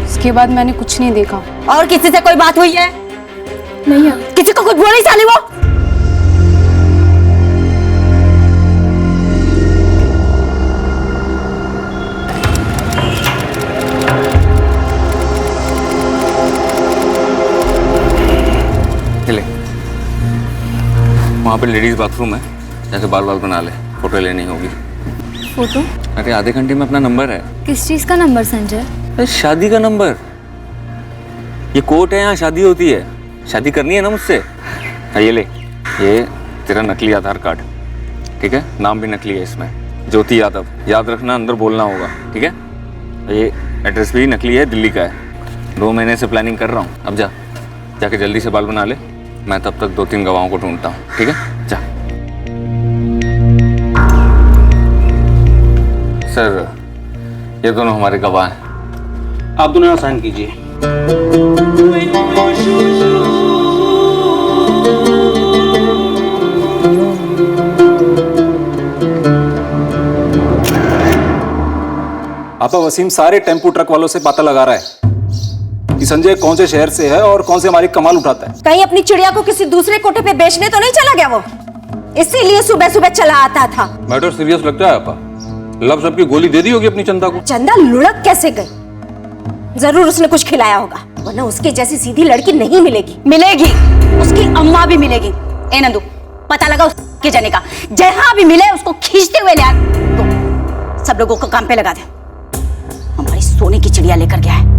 उसके बाद मैंने कुछ नहीं देखा। और किसी से कोई बात हुई है? नहीं है। किसी को कुछ बोली साली वो? ले, वहाँ पे लेडीज बाथरूम है, जाके बाल बना ले, फोटो लेनी होगी। फोटो? अरे आधे घंटे में अपना नंबर है। किस चीज का नंबर संजय? अरे शादी का नंबर। ये कोर्ट है, यहाँ शादी होती है। शादी करनी है ना मुझसे। ये ले, ये तेरा नकली आधार कार्ड, ठीक है? नाम भी नकली है इसमें, ज्योति यादव। याद रखना, अंदर बोलना होगा, ठीक है? ये एड्रेस भी नकली है, दिल्ली का है। 2 महीने से प्लानिंग कर रहा हूँ। अब जाके जल्दी से बाल बना ले, मैं तब तक 2-3 गवाहों को ढूंढता हूँ, ठीक है? जा। सर, ये दोनों हमारे गवाह हैं। आप दोनों यहाँ साइन कीजिए। आपा, वसीम सारे टेम्पू ट्रक वालों से पता लगा रहा है कि संजय कौन से शहर से है और कौन से हमारी कमाल उठाता है। कहीं अपनी चिड़िया को किसी दूसरे कोठे पे बेचने तो नहीं चला गया वो? इसीलिए सुबह सुबह चला आता था। मैटर सीरियस लगता है आपा। लब सबकी गोली दे दी होगी अपनी चंदा को। चंदा लुढ़क कैसे गई? जरूर उसने कुछ खिलाया होगा, वरना उसकी जैसी सीधी लड़की नहीं मिलेगी। मिलेगी, उसकी अम्मा भी मिलेगी। ए नंदू, पता लगा उसके जाने का, जहां भी मिले उसको खींचते हुए ले आ। तो सब लोगों को काम पे लगा दे, हमारी सोने की चिड़िया लेकर गया है।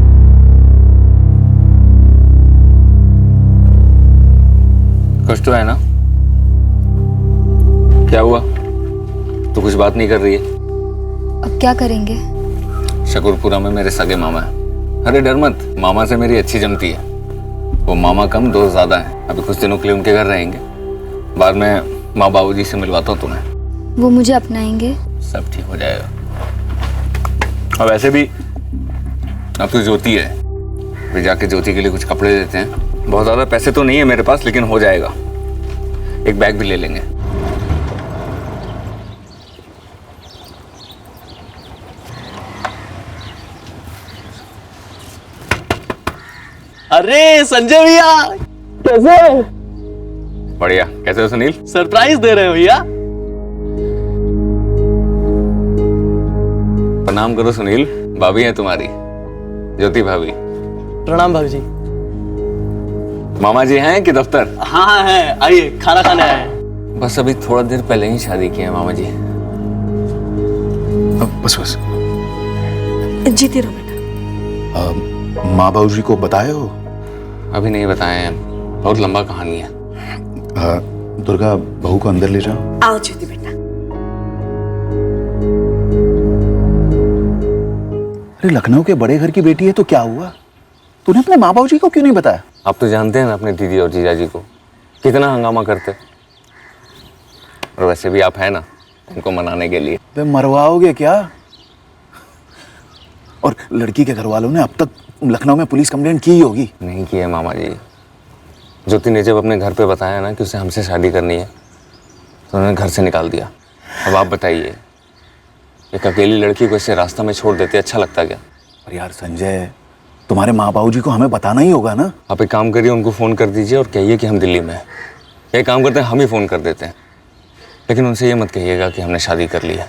कुछ तो है ना? क्या हुआ? तो कुछ बात नहीं कर रही है? अब क्या करेंगे? शकरपुरा में मेरे सगे मामा है। अरे डर मत, मामा से मेरी अच्छी जमती है। वो मामा कम, दोस्त ज्यादा है। अभी कुछ दिनों के लिए उनके घर रहेंगे, बाद में माँ बाबूजी से मिलवाता हूँ तुम्हें। वो मुझे अपनाएंगे? सब ठीक हो जाएगा। और वैसे भी अब तो ज्योति है, फिर जाके ज्योति के लिए कुछ कपड़े देते हैं। बहुत ज्यादा पैसे तो नहीं है मेरे पास, लेकिन हो जाएगा। एक बैग भी ले लेंगे। अरे संजय भैया, कैसे? बढ़िया। कैसे हो सुनील? सरप्राइज दे रहे हो भैया? प्रणाम करो सुनील, भाभी है तुम्हारी, ज्योति भाभी। प्रणाम भाभी जी। मामा जी हैं कि दफ्तर? हाँ हाँ है, आइए खाना खाने आए। बस अभी थोड़ा देर पहले ही शादी की है मामा जी। बस बस। जीती रहो बेटा। माँ बाबू जी को बताए हो? अभी नहीं बताए हैं, बहुत लंबा कहानी है। दुर्गा, बहू को अंदर ले जाओ। आओ ज्योति बेटा। अरे लखनऊ के बड़े घर की बेटी है तो क्या हुआ? तूने अपने माँ बाबू जी को क्यों नहीं बताया? आप तो जानते हैं ना अपने दीदी और जीजा जी को, कितना हंगामा करते। और वैसे भी आप हैं ना उनको मनाने के लिए। वे मरवाओगे क्या? और लड़की के घर वालों ने अब तक लखनऊ में पुलिस कंप्लेंट की होगी। नहीं की है मामा जी। ज्योति ने जब अपने घर पे बताया ना कि उसे हमसे शादी करनी है, तो उन्होंने घर से निकाल दिया। अब आप बताइए, एक अकेली लड़की को ऐसे रास्ता में छोड़ देते अच्छा लगता क्या? पर यार संजय, तुम्हारे माँ बाबू जी को हमें बताना ही होगा ना। आप एक काम करिए, उनको फ़ोन कर दीजिए और कहिए कि हम दिल्ली में हैं। एक काम करते हैं, हम ही फ़ोन कर देते हैं, लेकिन उनसे ये मत कहिएगा कि हमने शादी कर ली है।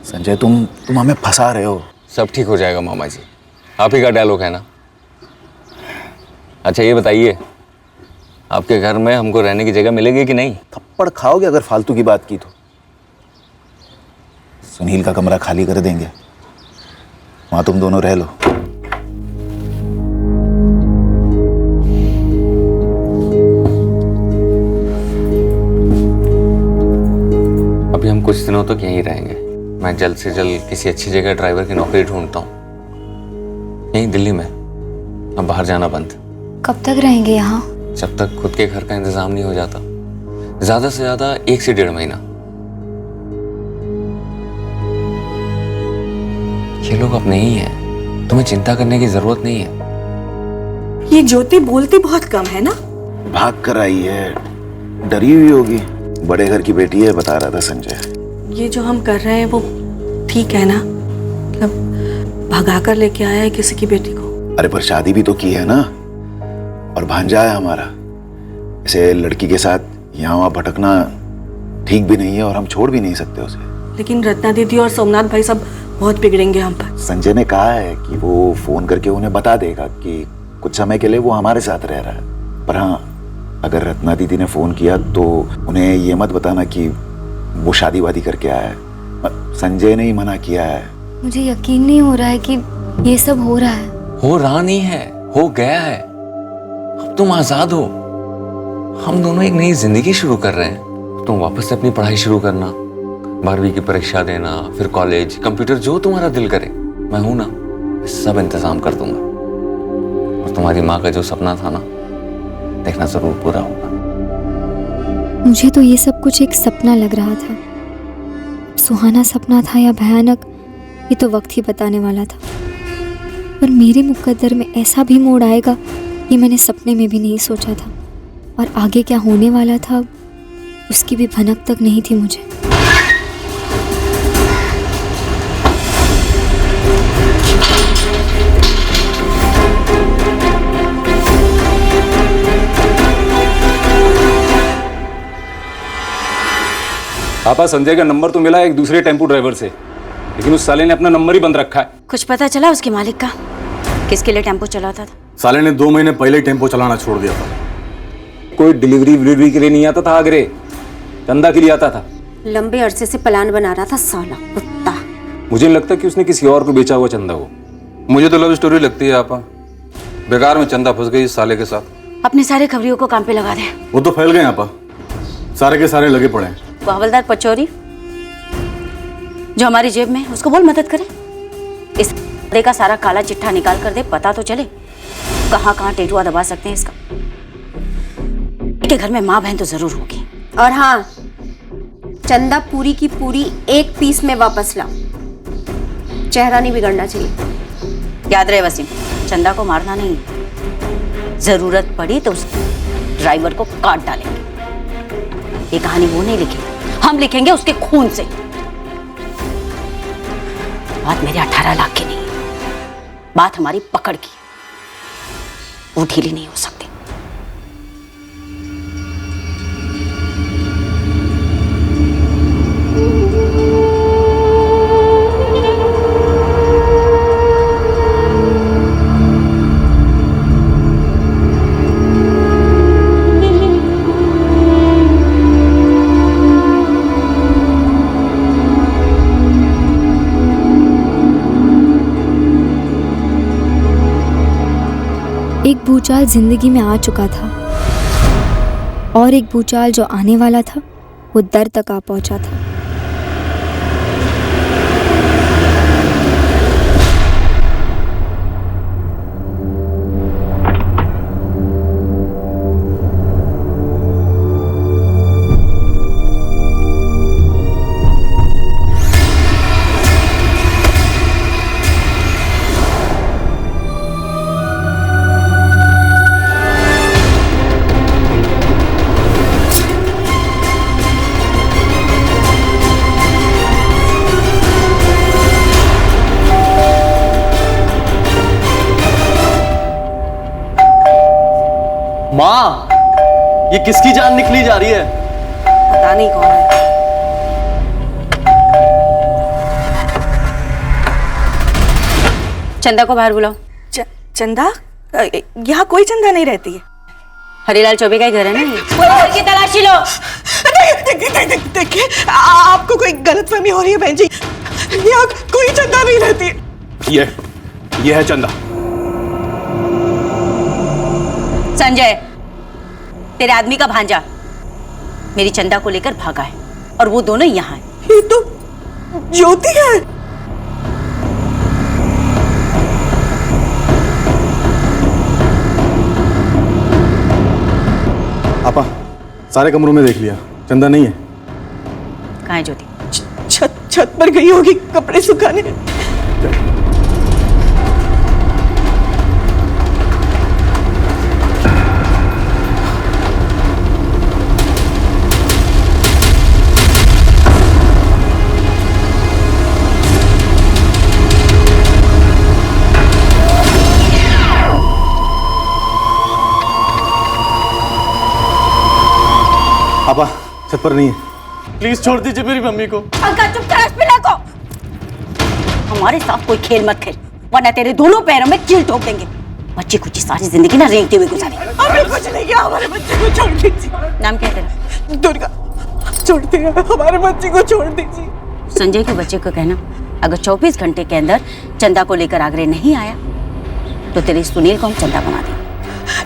संजय तुम हमें फंसा रहे हो। सब ठीक हो जाएगा मामा जी, आप ही का डायलॉग है ना। अच्छा ये बताइए, आपके घर में हमको रहने की जगह मिलेगी कि नहीं? थप्पड़ खाओगे अगर फालतू की बात की तो। सुनील का कमरा खाली कर देंगे, वहां तुम दोनों रह लो। अभी हम कुछ दिनों तक यहीं रहेंगे। मैं जल्द से जल्द किसी अच्छी जगह ड्राइवर की नौकरी ढूंढता हूँ, यहीं दिल्ली में। अब बाहर जाना बंद। कब तक रहेंगे यहाँ? जब तक खुद के घर का इंतजाम नहीं हो जाता, ज्यादा से ज्यादा 1 से 1.5 महीना। ये लोग अपने ही हैं, तुम्हें चिंता करने की जरूरत नहीं है। ये ज्योति बोलती बहुत कम है ना? भाग कर आई है, डरी हुई होगी। बड़े घर की बेटी है, बता रहा था संजय। ये जो हम कर रहे हैं वो ठीक है ना? मतलब भगा कर लेके आया है किसी की बेटी को। अरे पर शादी भी तो की है ना, और भांजा है हमारा। ऐसे लड़की के साथ यहाँ वहाँ भटकना ठीक भी नहीं है, और हम छोड़ भी नहीं सकते उसे। लेकिन रत्ना दीदी और सोमनाथ भाई सब बहुत बिगड़ेंगे हम पर। संजय ने कहा है कि वो फोन करके उन्हें बता देगा कि कुछ समय के लिए वो हमारे साथ रह रहा है। पर हाँ, अगर रत्ना दीदी ने फोन किया तो उन्हें ये मत बताना कि वो शादी वादी करके आया है। संजय ने ही मना किया है। मुझे यकीन नहीं हो रहा है कि ये सब हो रहा है। हो रहा नहीं है, हो गया है। अब तुम आजाद हो, हम दोनों एक नई जिंदगी शुरू कर रहे हैं। तुम वापस से अपनी पढ़ाई शुरू करना, 12वीं की परीक्षा देना, फिर कॉलेज, कंप्यूटर, जो तुम्हारा दिल करे। मैं हूं ना, सब इंतजाम कर दूंगा। और तुम्हारी माँ का जो सपना था ना, देखना जरूर पूरा होगा। मुझे तो ये सब कुछ एक सपना लग रहा था। सुहाना सपना था या भयानक, ये तो वक्त ही बताने वाला था। पर मेरे मुकद्दर में ऐसा भी मोड़ आएगा, ये मैंने सपने में भी नहीं सोचा था। और आगे क्या होने वाला था, उसकी भी भनक तक नहीं थी मुझे। पापा, संजय का नंबर तो मिला एक दूसरे टेम्पो ड्राइवर से, लेकिन उस साले ने अपना नंबर ही बंद रखा है। कुछ पता चला उसके मालिक का? किसके लिए टेम्पो चलाता था? साले ने 2 महीने पहले ही टेम्पो चलाना छोड़ दिया था। कोई डिलीवरी के लिए नहीं आता था आगरे, चंदा के लिए आता था। लंबे अरसे से प्लान बना रहा था साला कुत्ता। मुझे नहीं लगता कि उसने किसी और को बेचा हुआ चंदा हो। मुझे तो लव स्टोरी लगती है आपा। बेकार में चंदा फंस गई इस साले के साथ। अपने सारे खबरियों को काम पे लगा दे। वो तो फैल गए आपा, सारे के सारे लगे पड़े हैं। वो हवलदार पचौरी जो हमारी जेब में, उसको बोल मदद करे। इस दे का सारा काला चिट्ठा निकाल कर दे, पता तो चले कहाँ कहाँ टेटुआ दबा सकते हैं इसका। के घर में माँ बहन तो जरूर होगी। और हाँ, चंदा पूरी की पूरी 1 पीस में वापस लाओ। चेहरा नहीं बिगड़ना चाहिए। याद रहे वसीम, चंदा को मारना नहीं, जरूरत पड़ी तो उस ड्राइवर को काट डालेंगे। ये कहानी वो नहीं लिखेगी, हम लिखेंगे उसके खून से। बात मेरे 18 लाख की नहीं, बात हमारी पकड़ की। वो ढीली नहीं हो सकती। एक भूचाल जिंदगी में आ चुका था, और एक भूचाल जो आने वाला था वो दर तक आ पहुंचा था। माँ, ये किसकी जान निकली जा रही है? पता नहीं कौन है। चंदा को बाहर बुलाओ। चंदा? यहाँ कोई चंदा नहीं रहती है। हरीलाल चौबे का ही घर है ना ये? कोई घर की तलाशी लो। देखिए, आपको कोई गलतफहमी हो रही है बहन जी। यहाँ कोई चंदा नहीं रहती है। ये है चंदा। संजय, तेरे आदमी का भांजा मेरी चंदा को लेकर भागा है और वो दोनों यहाँ हैं। ये तो ज्योति है। आपा, सारे कमरों में देख लिया, चंदा नहीं है। कहाँ है ज्योति? छत पर गई होगी कपड़े सुखाने। आपा, छत पर नहीं है। प्लीज छोड़ दीजिए मेरी मम्मी को। अंकल चुप कर, पिला को। हमारे साथ कोई खेल मत खेल, वरना तेरे दोनों पैरों में कील ठोक देंगे। बच्ची कुछ सारी जिंदगी ना रेंगते हुए गुजारी। हमें कुछ नहीं किया, हमारे बच्चे को छोड़ दीजिए। नाम क्या है तेरा? दुर्गा। छोड़ दीजिए, हमारे बच्चे को छोड़ दीजिए। संजय के बच्चे को कहना, अगर 24 घंटे के अंदर चंदा को लेकर आगरे नहीं आया तो तेरे सुनील को हम चंदा बना देंगे।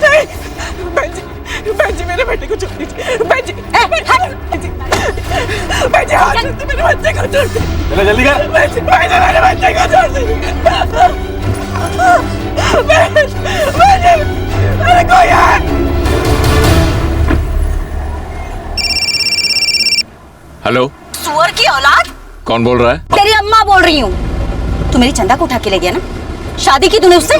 नहीं, बहन जी मेरे बेटे को छोड़ दीजिए। बहन जी, हाथ से मेरे बच्चे को छोड़ दीजिए। चलो जल्दी कर। बहन जी, मेरे बच्चे को छोड़ दीजिए। अरे कोई है? हेलो, सुअर की औलाद। कौन बोल रहा है? तेरी अम्मा बोल रही हूँ। तू मेरी चंदा को उठा के ले गया ना? शादी की तूने उससे?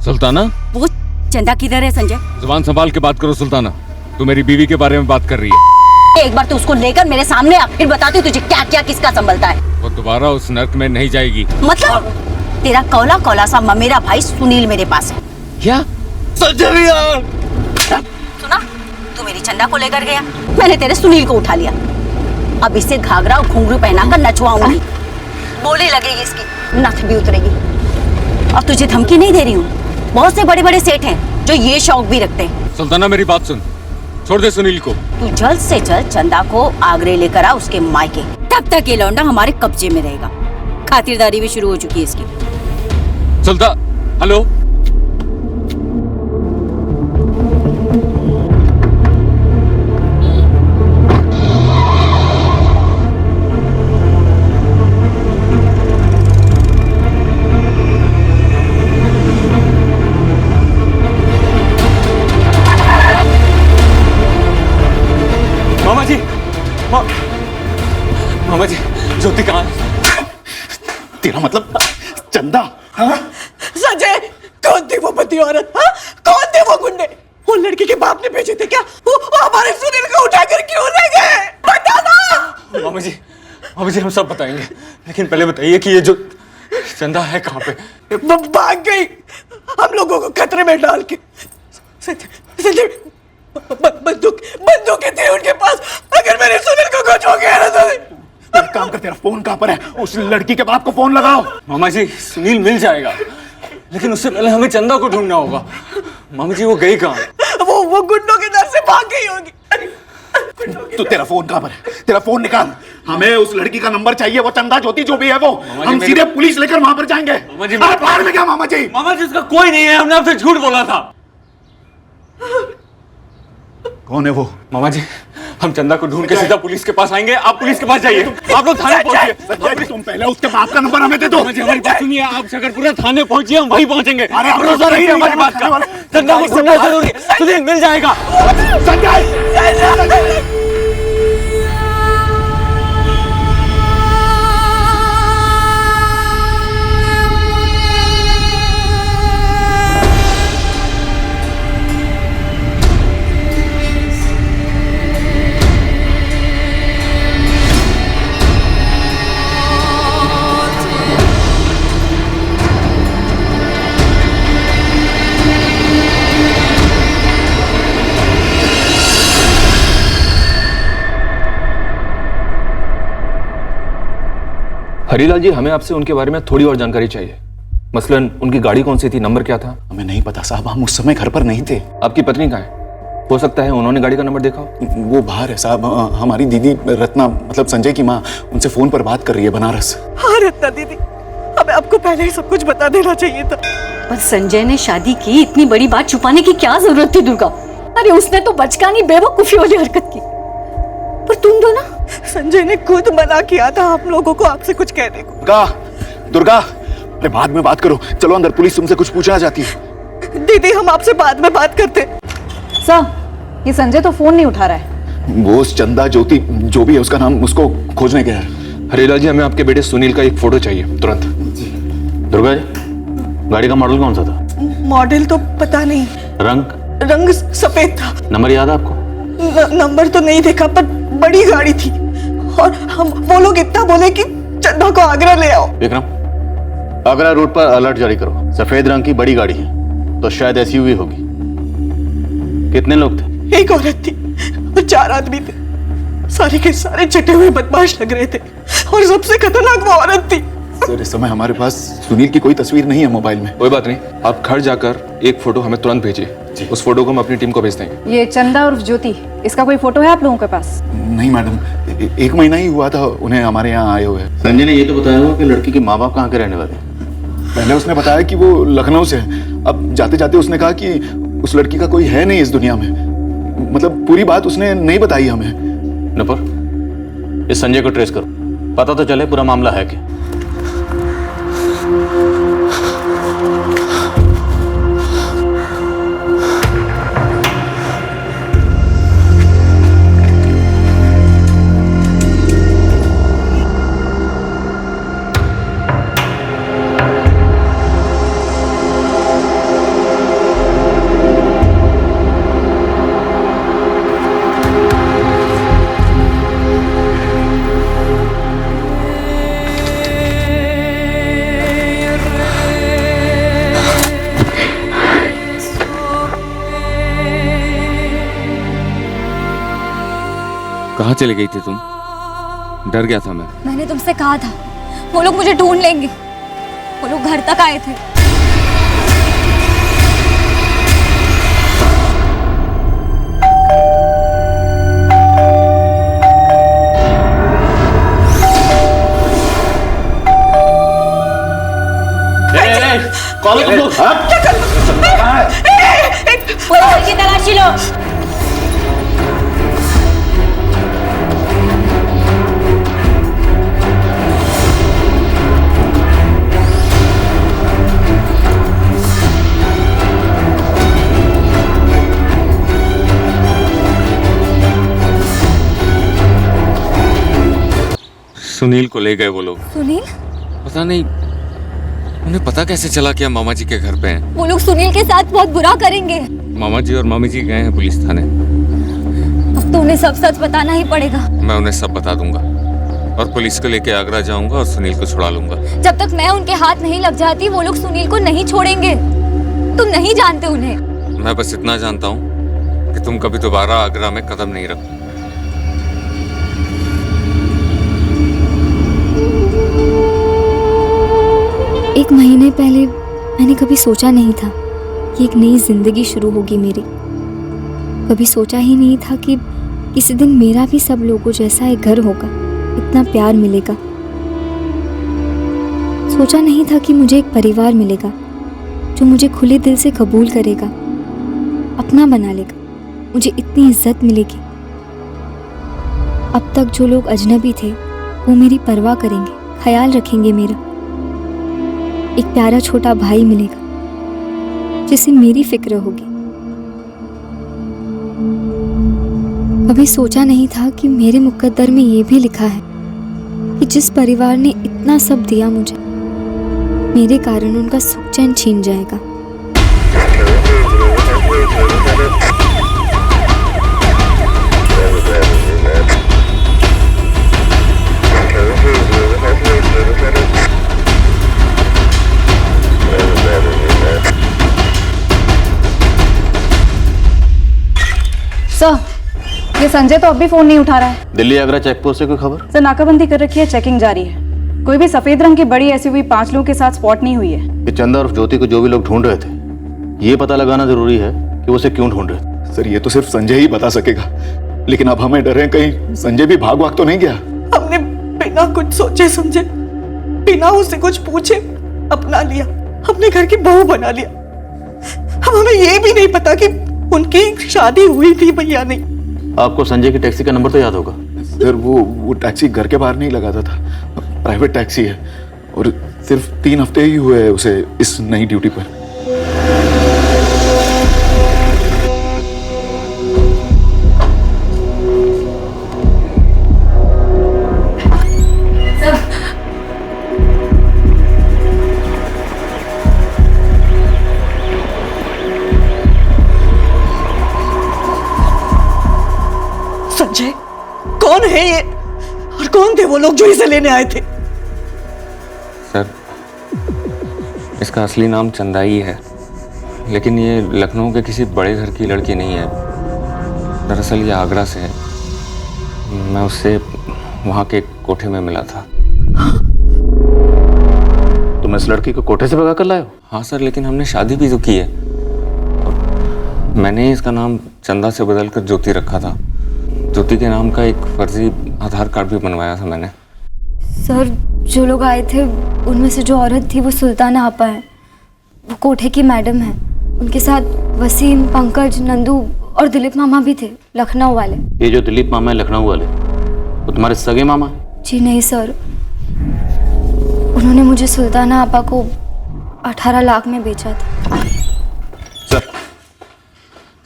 सुल्ताना, वो चंदा किधर है संजय? जुबान संभाल के बात करो सुल्ताना। तू मेरी बीवी के बारे में बात कर रही है। एक बार तू उसको लेकर मेरे सामने आ, फिर बताती तुझे क्या क्या किसका संभलता है। वो दोबारा उस नर्क में नहीं जाएगी। मतलब तेरा कौला कौला सा ममेरा भाई सुनील मेरे पास है। क्या? संजय सुना, तू मेरी चंदा को लेकर गया, मैंने तेरे सुनील को उठा लिया। अब इसे घाघरा और घुंघरू पहनाकर नचवाऊंगी। बोली लगेगी इसकी, नथ भी उतरेगी। और तुझे धमकी नहीं दे रही हूँ, बहुत से बड़े बड़े सेठ हैं जो ये शौक भी रखते हैं। सुल्ताना मेरी बात सुन, छोड़ दे सुनील को। तू जल्द से जल्द चंदा को आगरे लेकर आ उसके मायके, तब तक ये लौंडा हमारे कब्जे में रहेगा। खातिरदारी भी शुरू हो चुकी है इसकी। सुल्तान, हेलो। मामा जी, ज्योति कहाँ है? तेरा मतलब चंदा? हाँ? संजय, कौन थी वो बदी औरत? हाँ? कौन थे वो गुंडे? वो लड़की के बाप ने भेजे थे क्या? वो हमारे सुनील को उठाकर क्यों ले गए? बता ना। मामा जी हम सब बताएंगे, लेकिन पहले बताइए कि ये जो चंदा है कहाँ पे? भाग गई हम लोगों को खतरे में डाल के। संजय, बंदूकें थी उनके पास। अगर मेरे सुनील को कुछ हो गया ना तो एक काम कर, तेरा फोन कहाँ पर है? उस लड़की के बाप को फोन लगाओ। मामा जी, सुनील मिल जाएगा, लेकिन उससे पहले हमें चंदा को ढूंढना होगा। मामा जी, वो गई कहाँ? वो गुंडों के डर से भाग गई होगी। तो तेरा फोन कहाँ पर है? तेरा फोन निकाल, हमें उस लड़की का नंबर चाहिए। वो चंदा ज्योति जो भी है वो, हम सीधे पुलिस लेकर वहां पर जाएंगे। अरे बाहर में क्या मामा जी? मामा जी, उसका कोई नहीं है, हमने आपसे झूठ बोला था। कौन है वो? मामा जी, हम चंदा को ढूंढ के सीधा पुलिस के पास आएंगे। आप पुलिस के पास जाइए, आप लोग थाने पहुंचिए। तुम पहले उसके बाप का नंबर हमें दे दो। मामा जी, हमारी बात सुनिए, आप शकरपुरा थाने पहुंचिए, हम वहीं पहुंचेंगे। अरे भरोसा रखिए हमारी बात का। चंदा को ढूंढना जरूरी है, सुनील मिल जाएगा। संजय, हरीलाल जी, हमें आपसे उनके बारे में थोड़ी और जानकारी चाहिए। मसलन उनकी गाड़ी कौन सी थी, नंबर क्या था? हमें नहीं पता साहब, हम उस समय घर पर नहीं थे। आपकी पत्नी कहाँ है? हो सकता है उन्होंने गाड़ी का नंबर देखा हो। वो बाहर है साहब। हमारी दीदी रत्ना, मतलब संजय की माँ, उनसे फोन पर बात कर रही है बनारस। हाँ रत्ना दीदी, हमें आपको पहले ही सब कुछ बता देना चाहिए था। पर संजय ने शादी की, इतनी बड़ी बात छुपाने की क्या जरूरत थी दुर्गा? अरे उसने तो बचकानी बेवकूफी वाली हरकत की। पर तुम दो ना, संजय ने खुद मना किया था हम लोगों को आपसे कुछ कहने को। दुर्गा, अरे बाद में बात करो, चलो अंदर, पुलिस तुमसे कुछ पूछना चाहती है। दीदी हम आपसे बाद में बात करते। सर, ये संजय तो फोन नहीं उठा रहा है। वो चंदा ज्योति जो भी है उसका नाम, उसको खोजने गया है। हरीलाल जी, हमें आपके बेटे सुनील का एक फोटो चाहिए तुरंत। दुर्गा जी, गाड़ी का मॉडल कौन सा था? मॉडल तो पता नहीं, रंग सफेद था। नंबर याद है आपको? नंबर तो नहीं देखा, पर बड़ी गाड़ी थी। और हम वो लोग इतना बोले कि चंदा को आगरा ले आओ। विक्रम, आगरा रोड पर अलर्ट जारी करो। सफेद रंग की बड़ी गाड़ी है, तो शायद एसयूवी होगी। कितने लोग थे? एक औरत थी और 4 आदमी थे। सारे के सारे चटे हुए बदमाश लग रहे थे और सबसे खतरनाक वो औरत थी। सर, इस समय हमारे पास सुनील की कोई तस्वीर नहीं है मोबाइल में। कोई बात नहीं, आप घर जाकर एक फोटो हमें तुरंत भेजिए। उस फोटो को हम अपनी टीम को भेज देंगे। ये चंदा और ज्योति, इसका कोई फोटो है आप लोगों के पास? नहीं मैडम, 1 महीना ही हुआ था उन्हें हमारे यहाँ आए हुए। संजय ने ये तो बताया हुआ कि लड़की के माँ बाप कहाँ के रहने वाले हैं। पहले उसने बताया कि वो लखनऊ से है। अब जाते जाते उसने कहा कि उस लड़की का कोई है नहीं इस दुनिया में। मतलब पूरी बात उसने नहीं बताई हमें। नपुर, इस संजय को ट्रेस करो, पता तो चले पूरा मामला है क्या। कहाँ चली गई थी तुम? डर गया था मैं। मैंने तुमसे कहा था वो लोग मुझे ढूंढ लेंगे। वो लोग घर तक आए थे। कॉल तुम लोग की तलाशी लो। सुनील को ले गए वो लोग। सुनील? पता नहीं उन्हें पता कैसे चला कि हम मामा जी के घर पे हैं। वो लोग सुनील के साथ बहुत बुरा करेंगे। मामा जी और मामी जी गए हैं पुलिस थाने। अब तो उन्हें सब सच बताना ही पड़ेगा। मैं उन्हें सब बता दूंगा और पुलिस को लेके आगरा जाऊंगा और सुनील को छुड़ा लूंगा। जब तक मैं उनके हाथ नहीं लग जाती वो लोग सुनील को नहीं छोड़ेंगे। तुम नहीं जानते उन्हें। मैं बस इतना जानता हूँ कि तुम कभी दोबारा आगरा में कदम नहीं रखो। एक महीने पहले मैंने कभी सोचा नहीं था कि एक नई जिंदगी शुरू होगी मेरी। कभी सोचा ही नहीं था कि किसी दिन मेरा भी सब लोगों जैसा एक घर होगा, इतना प्यार मिलेगा। सोचा नहीं था कि मुझे एक परिवार मिलेगा जो मुझे खुले दिल से कबूल करेगा, अपना बना लेगा, मुझे इतनी इज्जत मिलेगी। अब तक जो लोग अजनबी थे वो मेरी परवाह करेंगे, ख्याल रखेंगे मेरा। एक प्यारा छोटा भाई मिलेगा जिसे मेरी फिक्र होगी। कभी सोचा नहीं था कि मेरे मुकद्दर में ये भी लिखा है कि जिस परिवार ने इतना सब दिया मुझे, मेरे कारण उनका सुख चैन छीन जाएगा। सर, ये संजय तो अब भी फोन नहीं उठा रहा है। दिल्ली आगरा चेक पोस्ट से कोई खबर? सर, नाकाबंदी कर रखी है, चेकिंग जारी है। कोई भी सफेद रंग की बड़ी एसयूवी 5 लोगों के साथ स्पॉट नहीं हुई है। कि चंदा और ज्योति को जो भी लोग ढूंढ रहे थे, ये पता लगाना जरूरी है कि वो उसे क्यों ढूंढ रहे थे। सर ये तो सिर्फ संजय ही बता सकेगा, लेकिन अब हमें डर है कहीं संजय भी भाग तो नहीं गया। हमने बिना कुछ सोचे समझे, बिना उससे कुछ पूछे अपना लिया, अपने घर की बहू बना लिया। अब हमें ये भी नहीं पता कि उनकी शादी हुई थी भैया नहीं। आपको संजय की टैक्सी का नंबर तो याद होगा? सर वो टैक्सी घर के बाहर नहीं लगाता था, प्राइवेट टैक्सी है और सिर्फ 3 हफ्ते ही हुए हैं उसे इस नई ड्यूटी पर। संजय कौन है ये और कौन थे वो लोग जो इसे लेने आए थे? सर इसका असली नाम चंदा ही है, लेकिन ये लखनऊ के किसी बड़े घर की लड़की नहीं है। दरअसल ये आगरा से है। मैं उससे वहाँ के कोठे में मिला था। तुम इस लड़की को कोठे से भगा कर लाए हो? हाँ सर, लेकिन हमने शादी भी तो की है। और मैंने इसका नाम चंदा से बदलकर ज्योति रखा था। ज्योति के नाम का एक फर्जी आधार कार्ड भी बनवाया था मैंने। सर जो लोग आए थे उनमें से जो औरत थी वो सुल्ताना आपा है, वो कोठे की मैडम है। उनके साथ वसीम, पंकज, नंदू और दिलीप मामा भी थे, लखनऊ वाले। ये जो दिलीप मामा है लखनऊ वाले, वो तुम्हारे सगे मामा है? जी नहीं सर, उन्होंने मुझे सुल्ताना आपा को 18 लाख में बेचा था। सर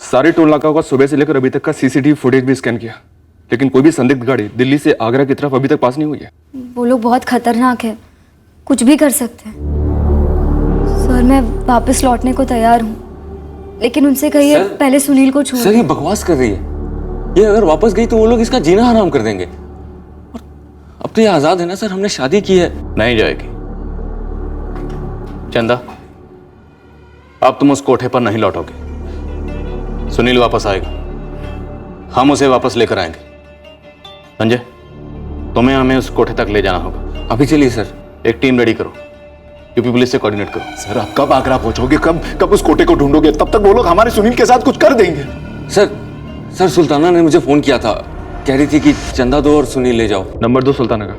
सारे टोल नाकाओं का सुबह से लेकर अभी तक का सीसीटीवी फुटेज भी स्कैन किया, लेकिन कोई भी संदिग्ध गाड़ी दिल्ली से आगरा की तरफ अभी तक पास नहीं हुई है। वो लोग बहुत खतरनाक है, कुछ भी कर सकते हैं। सर मैं वापस लौटने को तैयार हूँ, लेकिन उनसे कहिए पहले सुनील को छोड़। सर ये बकवास कर रही है। ये अगर वापस गई तो वो लोग इसका जीना हराम कर देंगे। और अब तो ये आजाद है ना सर, हमने शादी की है। नहीं जाएगी चंदा, अब तुम उस कोठे पर नहीं लौटोगे। सुनील वापस आएगा, हम उसे वापस लेकर आएंगे। संजय तुम्हें हमें उस कोठे तक ले जाना होगा। अभी चलिए सर। एक टीम रेडी करो, यूपी पुलिस से कोऑर्डिनेट करो। सर आप कब आगरा पहुंचोगे? कब उस कोठे को ढूंढोगे? तब तक वो लोग हमारे सुनील के साथ कुछ कर देंगे। सर सुल्ताना ने मुझे फोन किया था, कह रही थी कि चंदा दो और सुनील ले जाओ। नंबर दो सुल्ताना का।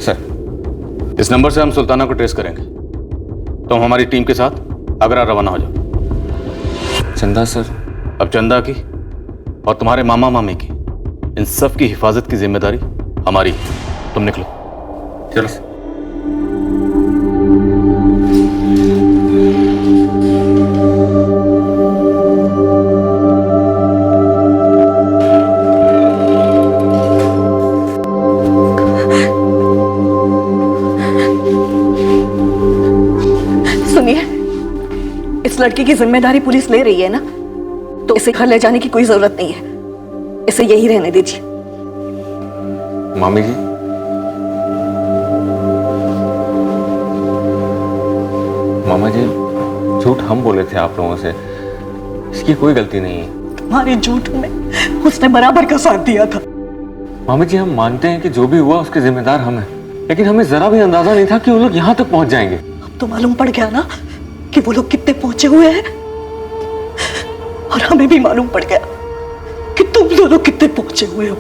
सर इस नंबर से हम सुल्ताना को ट्रेस करेंगे। तुम हमारी टीम के साथ आगरा रवाना हो जाओ। चंदा सर, अब चंदा की और तुम्हारे मामा मामी की, इन सब की हिफाजत की जिम्मेदारी हमारी है। तुम निकलो। चलो। सुनिए, इस लड़की की जिम्मेदारी पुलिस ले रही है ना, तो इसे घर ले जाने की कोई जरूरत नहीं है। इसे यही रहने दीजिए। मामी जी, मामा जी झूठ हम बोले थे आप लोगों से, इसकी कोई गलती नहीं है। तुम्हारे झूठ में उसने बराबर का साथ दिया था। मामी जी हम मानते हैं कि जो भी हुआ उसके जिम्मेदार हम हैं, लेकिन हमें जरा भी अंदाजा नहीं था कि वो लोग यहाँ तक पहुंच जाएंगे। अब तो मालूम पड़ गया ना कि वो लोग कितने पहुंचे हुए हैं, और हमें भी मालूम पड़ गया कि तुम दोनों कितने पहुंचे हुए हो।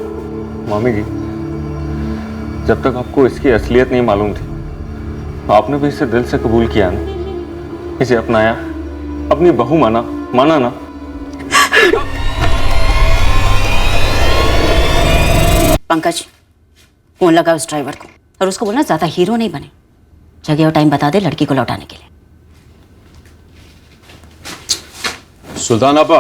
मामी जी जब तक आपको इसकी असलियत नहीं मालूम थी, आपने भी इसे दिल से कबूल किया ना, इसे अपनाया, अपनी बहू माना ना। पंकज फोन लगा उस ड्राइवर को और उसको बोलना ज्यादा हीरो नहीं बने, जगह और टाइम बता दे लड़की को लौटाने के लिए। सुल्तान आपा,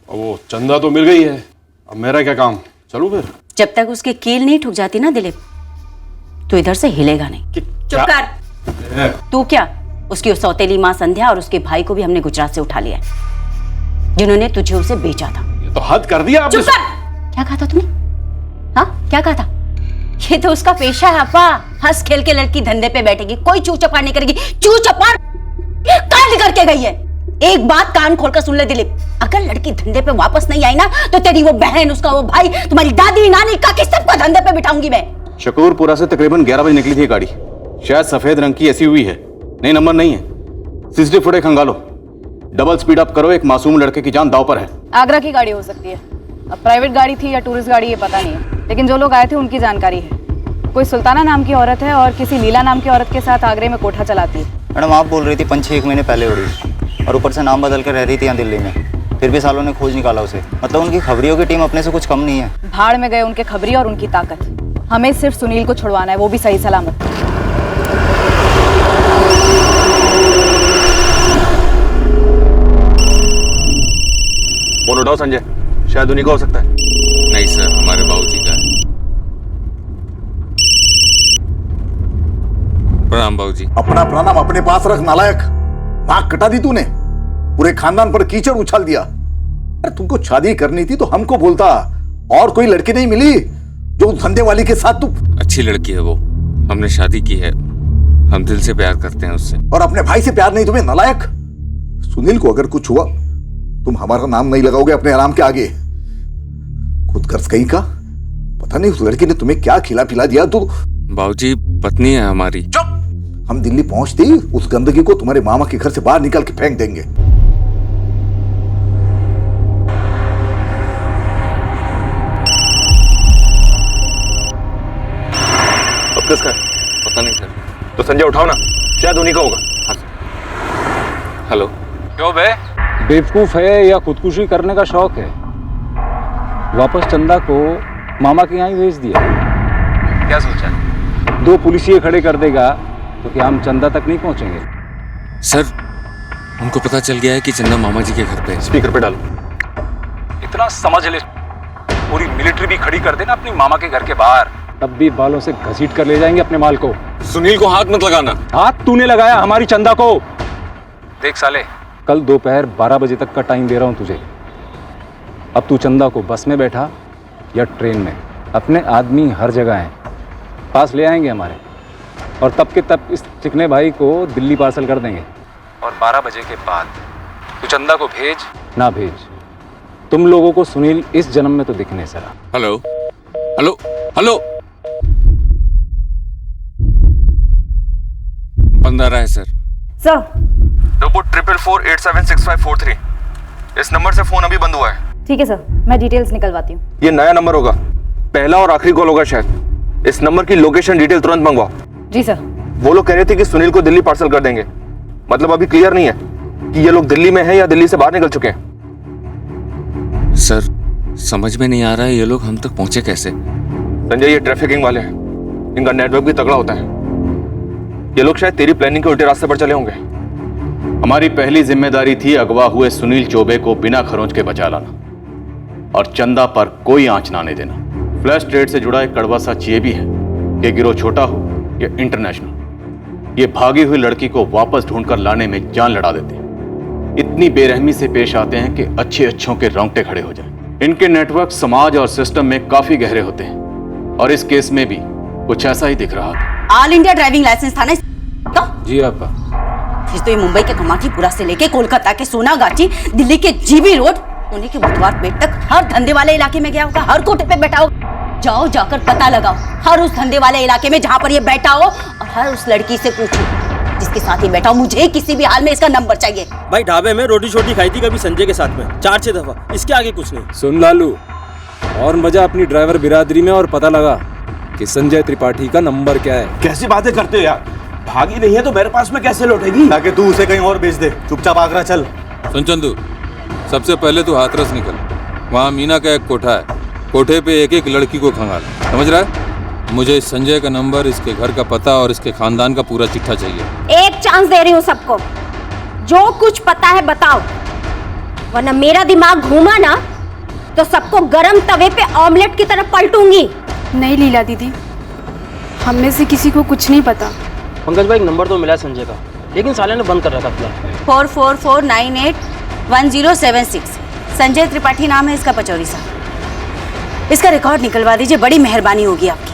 वो चंदा तो मिल गई है, अब मेरा क्या काम? चलूं फिर? जब तक उसकी कील नहीं ठुक जाती ना दिलीप, तो इधर से हिलेगा नहीं। चुप कर। तू क्या, उसकी उस सौतेली माँ संध्या और उसके भाई को भी हमने गुजरात से उठा लिया है, जिन्होंने तुझे उसे बेचा था। ये तो हद कर दिया आपने। चुप कर। क्या कहा था तुमने? हाँ क्या कहा था? ये तो उसका पेशा है अपा, हंस खेल के लड़की धंधे पे बैठेगी, कोई चू चपाड़ नहीं करेगी। चू चपाड़ कान करके गई है। एक बात कान खोलकर सुन ले दिलीप, अगर लड़की धंधे पे वापस नहीं आई ना, तो तेरी वो बहन, उसका वो भाई, तुम्हारी दादी, नानी, काकी सबको धंधे पे बिठाऊंगी मैं। शकूरपुरा से तकरीबन 11 बजे निकली थी गाड़ी। शायद सफेद रंग की ऐसी हुई है, नहीं नंबर नहीं है। सीसीटीवी फुटेज खंगालो, डबल स्पीड अप करो, एक मासूम लड़के की जान दांव पर है। आगरा की गाड़ी हो सकती है, अब प्राइवेट गाड़ी थी या टूरिस्ट गाड़ी ये पता नहीं है, लेकिन जो लोग आए थे उनकी जानकारी है। कोई सुल्ताना नाम की औरत है और किसी लीला नाम की औरत के साथ आगरे में कोठा चलाती है। मैडम आप बोल रही थी 5-6 महीने पहले उड़ी और ऊपर से नाम बदल कर रह रही थी यहाँ दिल्ली में, फिर भी सालों ने खोज निकाला उसे। मतलब उनकी खबरियों की टीम अपने से कुछ कम नहीं है। भाड़ में गए उनके खबरी और उनकी ताकत। हमें सिर्फ सुनील को छुड़वाना है, वो भी सही सलामत। फोन उठाओ संजय, शायद उन्हीं का हो सकता है। नहीं सर, हमारे बाबूजी का है। प्रणाम बाबूजी। अपना प्रणाम अपने पास रख नालायक। नाक कटा दी तूने, पूरे खानदान पर कीचड़ उछाल दिया। अरे तुमको शादी करनी थी तो हमको बोलता, और कोई लड़की नहीं मिली जो उस धंधे वाली के साथ तू। अच्छी लड़की है वो, हमने शादी की है, हम दिल से प्यार करते हैं उससे। और अपने भाई से प्यार नहीं तुम्हें नालायक? सुनील को अगर कुछ हुआ तुम हमारा नाम नहीं लगाओगे अपने आराम के आगे। खुद कर्ज कहीं का, पता नहीं उस लड़की ने तुम्हें क्या खिला पिला दिया। तू बाबूजी पत्नी है हमारी। चुप, हम दिल्ली पहुंचते ही उस गंदगी को तुम्हारे मामा के घर से बाहर निकाल के फेंक देंगे। अब किसका है? पता नहीं सर। तो संजय उठाओ ना, शायद उन्हीं का होगा। हाँ। हेलो। क्यों बे, बेवकूफ है या खुदकुशी करने का शौक है? वापस चंदा को मामा के यहाँ ही भेज दिया। क्या सोचा? 2 पुलिसिये खड़े कर देगा तो क्या हम चंदा तक नहीं पहुंचेंगे? सर उनको पता चल गया है कि चंदा मामा जी के घर पे है। स्पीकर पे डालो। इतना समझ ले, पूरी मिलिट्री भी खड़ी कर देना अपनी मामा के घर के बाहर, तब भी बालों से घसीट कर ले जाएंगे अपने माल को। सुनील को हाथ मत लगाना। हाथ तूने लगाया हमारी चंदा को। देख साले, कल दोपहर 12 बजे तक का टाइम दे रहा हूं तुझे। अब तू चंदा को बस में बैठा या ट्रेन में, अपने आदमी हर जगह हैं, पास ले आएंगे हमारे, और तब के तब इस चिकने भाई को दिल्ली पार्सल कर देंगे। और 12 बजे के बाद तू चंदा को भेज ना भेज, तुम लोगों को सुनील इस जन्म में तो दिखने सरा। हेलो हेलो हेलो, बंद आ रहा है सर। रोबोट 444876543, इस नंबर से फोन अभी बंद हुआ है। ठीक है सर, मैं डिटेल्स निकलवाती हूँ। ये नया नंबर होगा, पहला और आखिरी कॉल होगा शायद। इस नंबर की लोकेशन डिटेल तुरंत मंगवाओ। जी सर। वो लोग कह रहे थे कि सुनील को दिल्ली पार्सल कर देंगे, मतलब अभी क्लियर नहीं है कि ये लोग दिल्ली में हैं या दिल्ली से बाहर निकल चुके हैं। सर समझ में नहीं आ रहा है ये लोग हम तक पहुंचे कैसे। संजय ये ट्रैफिकिंग वाले हैं, इनका नेटवर्क भी तगड़ा होता है। ये लोग शायद तेरी प्लानिंग के उल्टे रास्ते पर चले होंगे। हमारी पहली जिम्मेदारी थी अगवा हुए सुनील चौबे को बिना खरोंच के बचा लाना और चंदा पर कोई आंच ना आने देना। फ्लैश ट्रेड से जुड़ा एक कड़वा सच ये भी है कि गिरोह छोटा हो या इंटरनेशनल, ये भागी हुई लड़की को वापस ढूंढकर लाने में जान लड़ा देते हैं। इतनी बेरहमी से पेश आते हैं कि अच्छे अच्छों के रोंगटे खड़े हो जाएं। इनके नेटवर्क समाज और सिस्टम में काफी गहरे होते हैं और इस केस में भी कुछ ऐसा ही दिख रहा था। ऑल इंडिया ड्राइविंग लाइसेंस था ना? जी आपा। फिर तो ये मुंबई के कमाटीपुरा से लेके कोलकाता के सोनागाची, दिल्ली के जीबी रोड, पुणे के बुधवार पेट तक हर धंधे वाले इलाके में गया होगा, हर कोठे पे बैठा होगा। जाओ जाकर पता लगाओ हर उस धंधे वाले इलाके में जहां पर ये बैठा हो, और हर उस लड़की से पूछो जिसके साथ ही बैठा हो। मुझे किसी भी हाल में इसका नंबर चाहिए। भाई ढाबे में रोटी छोटी खाई थी कभी संजय के साथ में 4-6 दफा, इसके आगे कुछ नहीं। सुन लालू, और मजा अपनी ड्राइवर बिरादरी में, और पता लगा कि संजय त्रिपाठी का नंबर क्या है। कैसी बातें करते हो यार, भागी नहीं है तो मेरे पास में कैसे लौटेगी? ताकि तू उसे कहीं और भेज दे, चुपचाप आगरा चल। सुन चंदू, सबसे पहले तू हाथरस निकल, वहाँ मीना का एक कोठा है, कोठे पे एक एक लड़की को खंगाल, समझ रहा है? मुझे इस संजय का नंबर, इसके घर का पता और इसके खानदान का पूरा चिट्ठा चाहिए। एक चांस दे रही हूँ सबको, जो कुछ पता है बताओ, वरना मेरा दिमाग घूमा ना तो सबको गरम तवे पे ऑमलेट की तरफ पलटूंगी। नहीं लीला दीदी, हम में से किसी को कुछ नहीं पता। पंकज भाई नंबर तो मिला संजय का, लेकिन साले ने बंद कर रखा था। 4449811076 संजय त्रिपाठी नाम है इसका, पचौरी साहब। इसका रिकॉर्ड निकलवा दीजिए, बड़ी मेहरबानी होगी आपकी।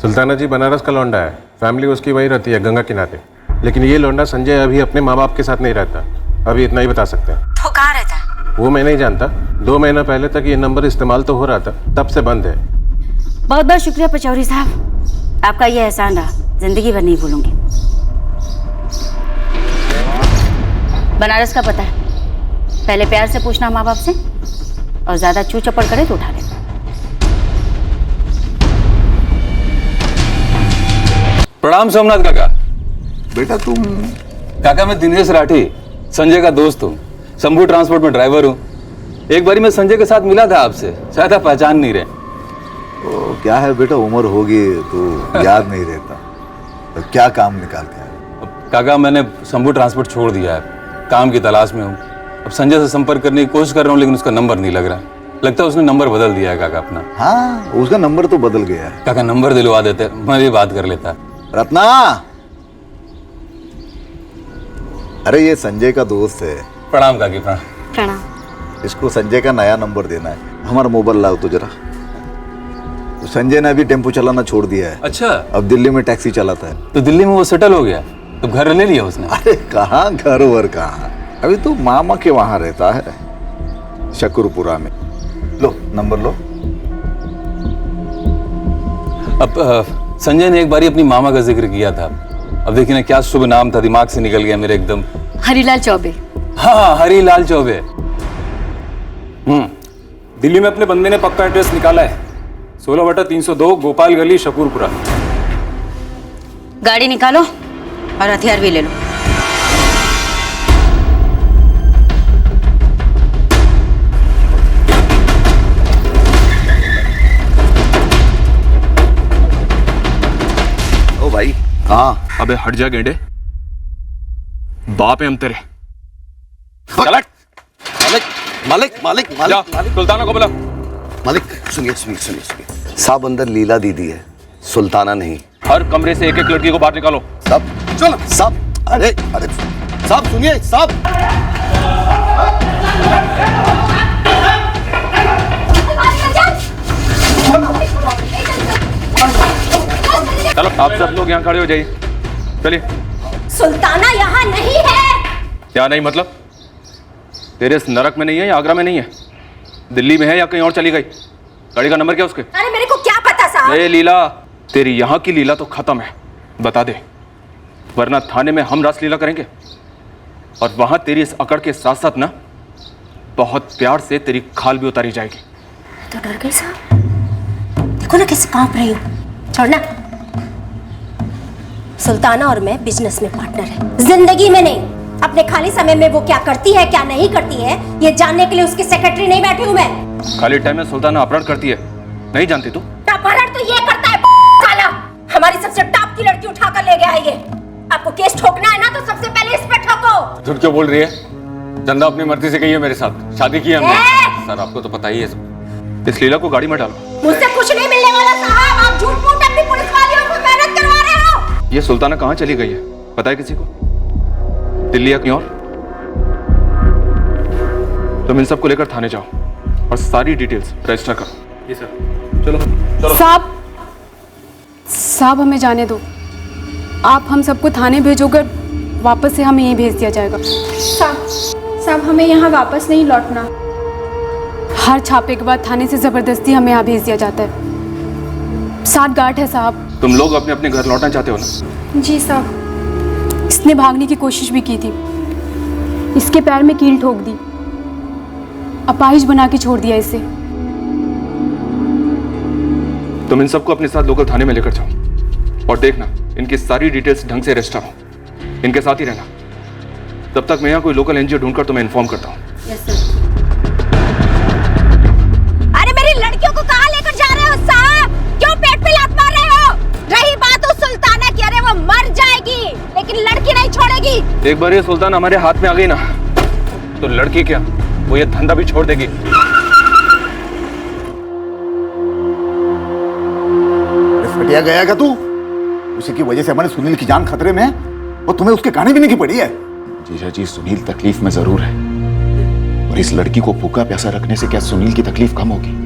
सुल्ताना जी बनारस का लौंडा है, फैमिली उसकी वही रहती है गंगा किनारे, लेकिन ये लौंडा संजय अभी अपने माँ बाप के साथ नहीं रहता। अभी इतना ही बता सकते हैं। तो कहाँ रहता है? वो मैं नहीं जानता, 2 महीना पहले तक ये नंबर इस्तेमाल तो हो रहा था, तब से बंद है। बहुत बहुत शुक्रिया पचौरी साहब, आपका ये एहसान रहा, जिंदगी भर नहीं भूलूंगी। बनारस का पता है, पहले प्यार से पूछना माँ बाप से, और ज्यादा चू चपड़ करे तो उठा लेना। प्रणाम सोमनाथ काका। बेटा तुम? काका मैं दिनेश राठी, संजय का दोस्त हूँ, शंभू ट्रांसपोर्ट में ड्राइवर हूँ। एक बारी मैं संजय के साथ मिला था आपसे, शायद आप पहचान नहीं रहे। तो क्या है बेटा, उम्र होगी तो याद नहीं रहता। तो क्या काम निकालते हैं? काका मैंने शंभू ट्रांसपोर्ट छोड़ दिया है, काम की तलाश में हूँ। अब संजय से संपर्क करने की कोशिश कर रहा हूँ, लेकिन उसका नंबर नहीं लग रहा। लगता है उसने नंबर बदल दिया है काका अपना। हाँ, उसका नंबर तो बदल गया है। काका नंबर दिलवा देते, मैं भी बात कर लेता। रत्ना, अरे ये संजय का दोस्त है। प्रणाम काकी। प्रणाम। प्रणाम। इसको संजय का नया नंबर देना है। हमारा मोबाइल लाओ तो जरा। तो संजय ने अभी टेम्पो चलाना छोड़ दिया है। अच्छा। अब दिल्ली में टैक्सी चलाता है। तो दिल्ली में वो सेटल हो गया, तो घर ले लिया उसने? अरे कहाँ घर वर कहाँ, अभी तो मामा के वहां रहता है, शकरपुरा में। लो नंबर लो। अब संजय ने एक बारी अपनी मामा का जिक्र किया था। अब देखिए ना, क्या शुभ नाम था, दिमाग से निकल गया मेरे एकदम। हरीलाल चौबे। हाँ, हरीलाल चौबे। दिल्ली में अपने बंदे ने पक्का एड्रेस निकाला है, 16/302 गोपाल गली, शकरपुरा। गाड़ी निकालो और हथियार भी ले लो। ओ भाई। हाँ। अबे हट जा गेंडे, बाप है हम तेरे। मालिक मालिक मालिक मालिक सुल्ताना को बुला। मालिक सुनिए सुनिए सुनिए सुनिए, साहब अंदर लीला दीदी है, सुल्ताना नहीं। हर कमरे से एक एक लड़की को बाहर निकालो। साहब चलो साहब। अरे अरे साहब सुनिए साहब। चलो आप सब लोग यहाँ खड़े हो जाइए, चलिए। सुल्ताना यहाँ नहीं है। क्या नहीं मतलब? तेरे इस नरक में नहीं है या आगरा में नहीं है? दिल्ली में है या कहीं और चली गई? गाड़ी का नंबर क्या उसके? अरे मेरे को क्या पता साहब। ए लीला, तेरी यहाँ की लीला तो खत्म है, बता दे, वरना थाने में हम रासलीला करेंगे। और वहां तेरी इस अकड़ के साथ साथ ना बहुत प्यार से तेरी खाल भी उतारी जाएगी। तो डर गई साहब, देखो ना कैसे कांप रही हूँ। छोड़ना। सुल्ताना और मैं बिजनेस में पार्टनर है, जिंदगी में नहीं। अपने खाली समय में वो क्या करती है क्या नहीं करती है, ये जानने के लिए उसकी सेक्रेटरी नहीं बैठी हूँ मैं। खाली टाइम में सुल्ताना अपहरण करती है, नहीं जानती तू? अपहरण तो ये करता है साला, हमारी सबसे टॉप की लड़की उठा कर ले गया है ये। आपको केस ठोकना है ना तो सबसे पहले इस पे ठोको। झूठ क्यों बोल रही है? चंदा अपनी मर्जी से गई है मेरे साथ, शादी की है हमने। सर आपको तो पता ही है सब। इस लीला को गाड़ी में डालो। मुझसे कुछ नहीं मिलने वाला साहब, आप झूठ मूठ अपनी पुलिस वालियों को मेहनत करवा रहे हो। ये सुल्ताना कहाँ चली गई है, पता है किसी को? दिल्ली या कहीं और? तुम इन सबको लेकर थाने जाओ और सारी डिटेल्स रजिस्टर करो। जी सर। चलो चलो। साहब हमें जाने दो, आप हम सबको थाने भेजोगे, वापस से हमें यहीं भेज दिया जाएगा। साहब हमें यहाँ वापस नहीं लौटना। हर छापे के बाद थाने से जबरदस्ती हमें यहाँ भेज दिया जाता है। 7 गार्ड है साहब। तुम लोग अपने अपने घर लौटना चाहते हो ना? जी साहब। इसने भागने की कोशिश भी की थी, इसके पैर में कील ठोक दी, अपाहिज बना के छोड़ दिया इसे। तुम इन सबको अपने साथ लोकल थाने में लेकर जाओ और देखना इनकी सारी डिटेल्स ढंग से रजिस्टर हो। इनके साथ ही रहना, तब तक मैं यहाँ कोई लोकल एनजीओ ढूंढकर तुम्हें इन्फॉर्म करता हूँ। अरे मेरी लड़कियों को कहाँ लेकर जा रहे हो साहब? क्यों पेट पे लात मार रहे हो? रही बात उस सुल्ताना की, अरे वो मर जाएगी लेकिन लड़की नहीं छोड़ेगी। एक बार ये सुल्तान हमारे हाथ में आ गई ना, तो लड़की क्या, वो ये धंधा भी छोड़ देगी। फटिया गया क्या तू? उसी की वजह से हमारे सुनील की जान खतरे में है और तुम्हें उसके गाने भी नहीं की पड़ी है। जीजा जी, सुनील तकलीफ में जरूर है, और इस लड़की को भूखा प्यासा रखने से क्या सुनील की तकलीफ कम होगी?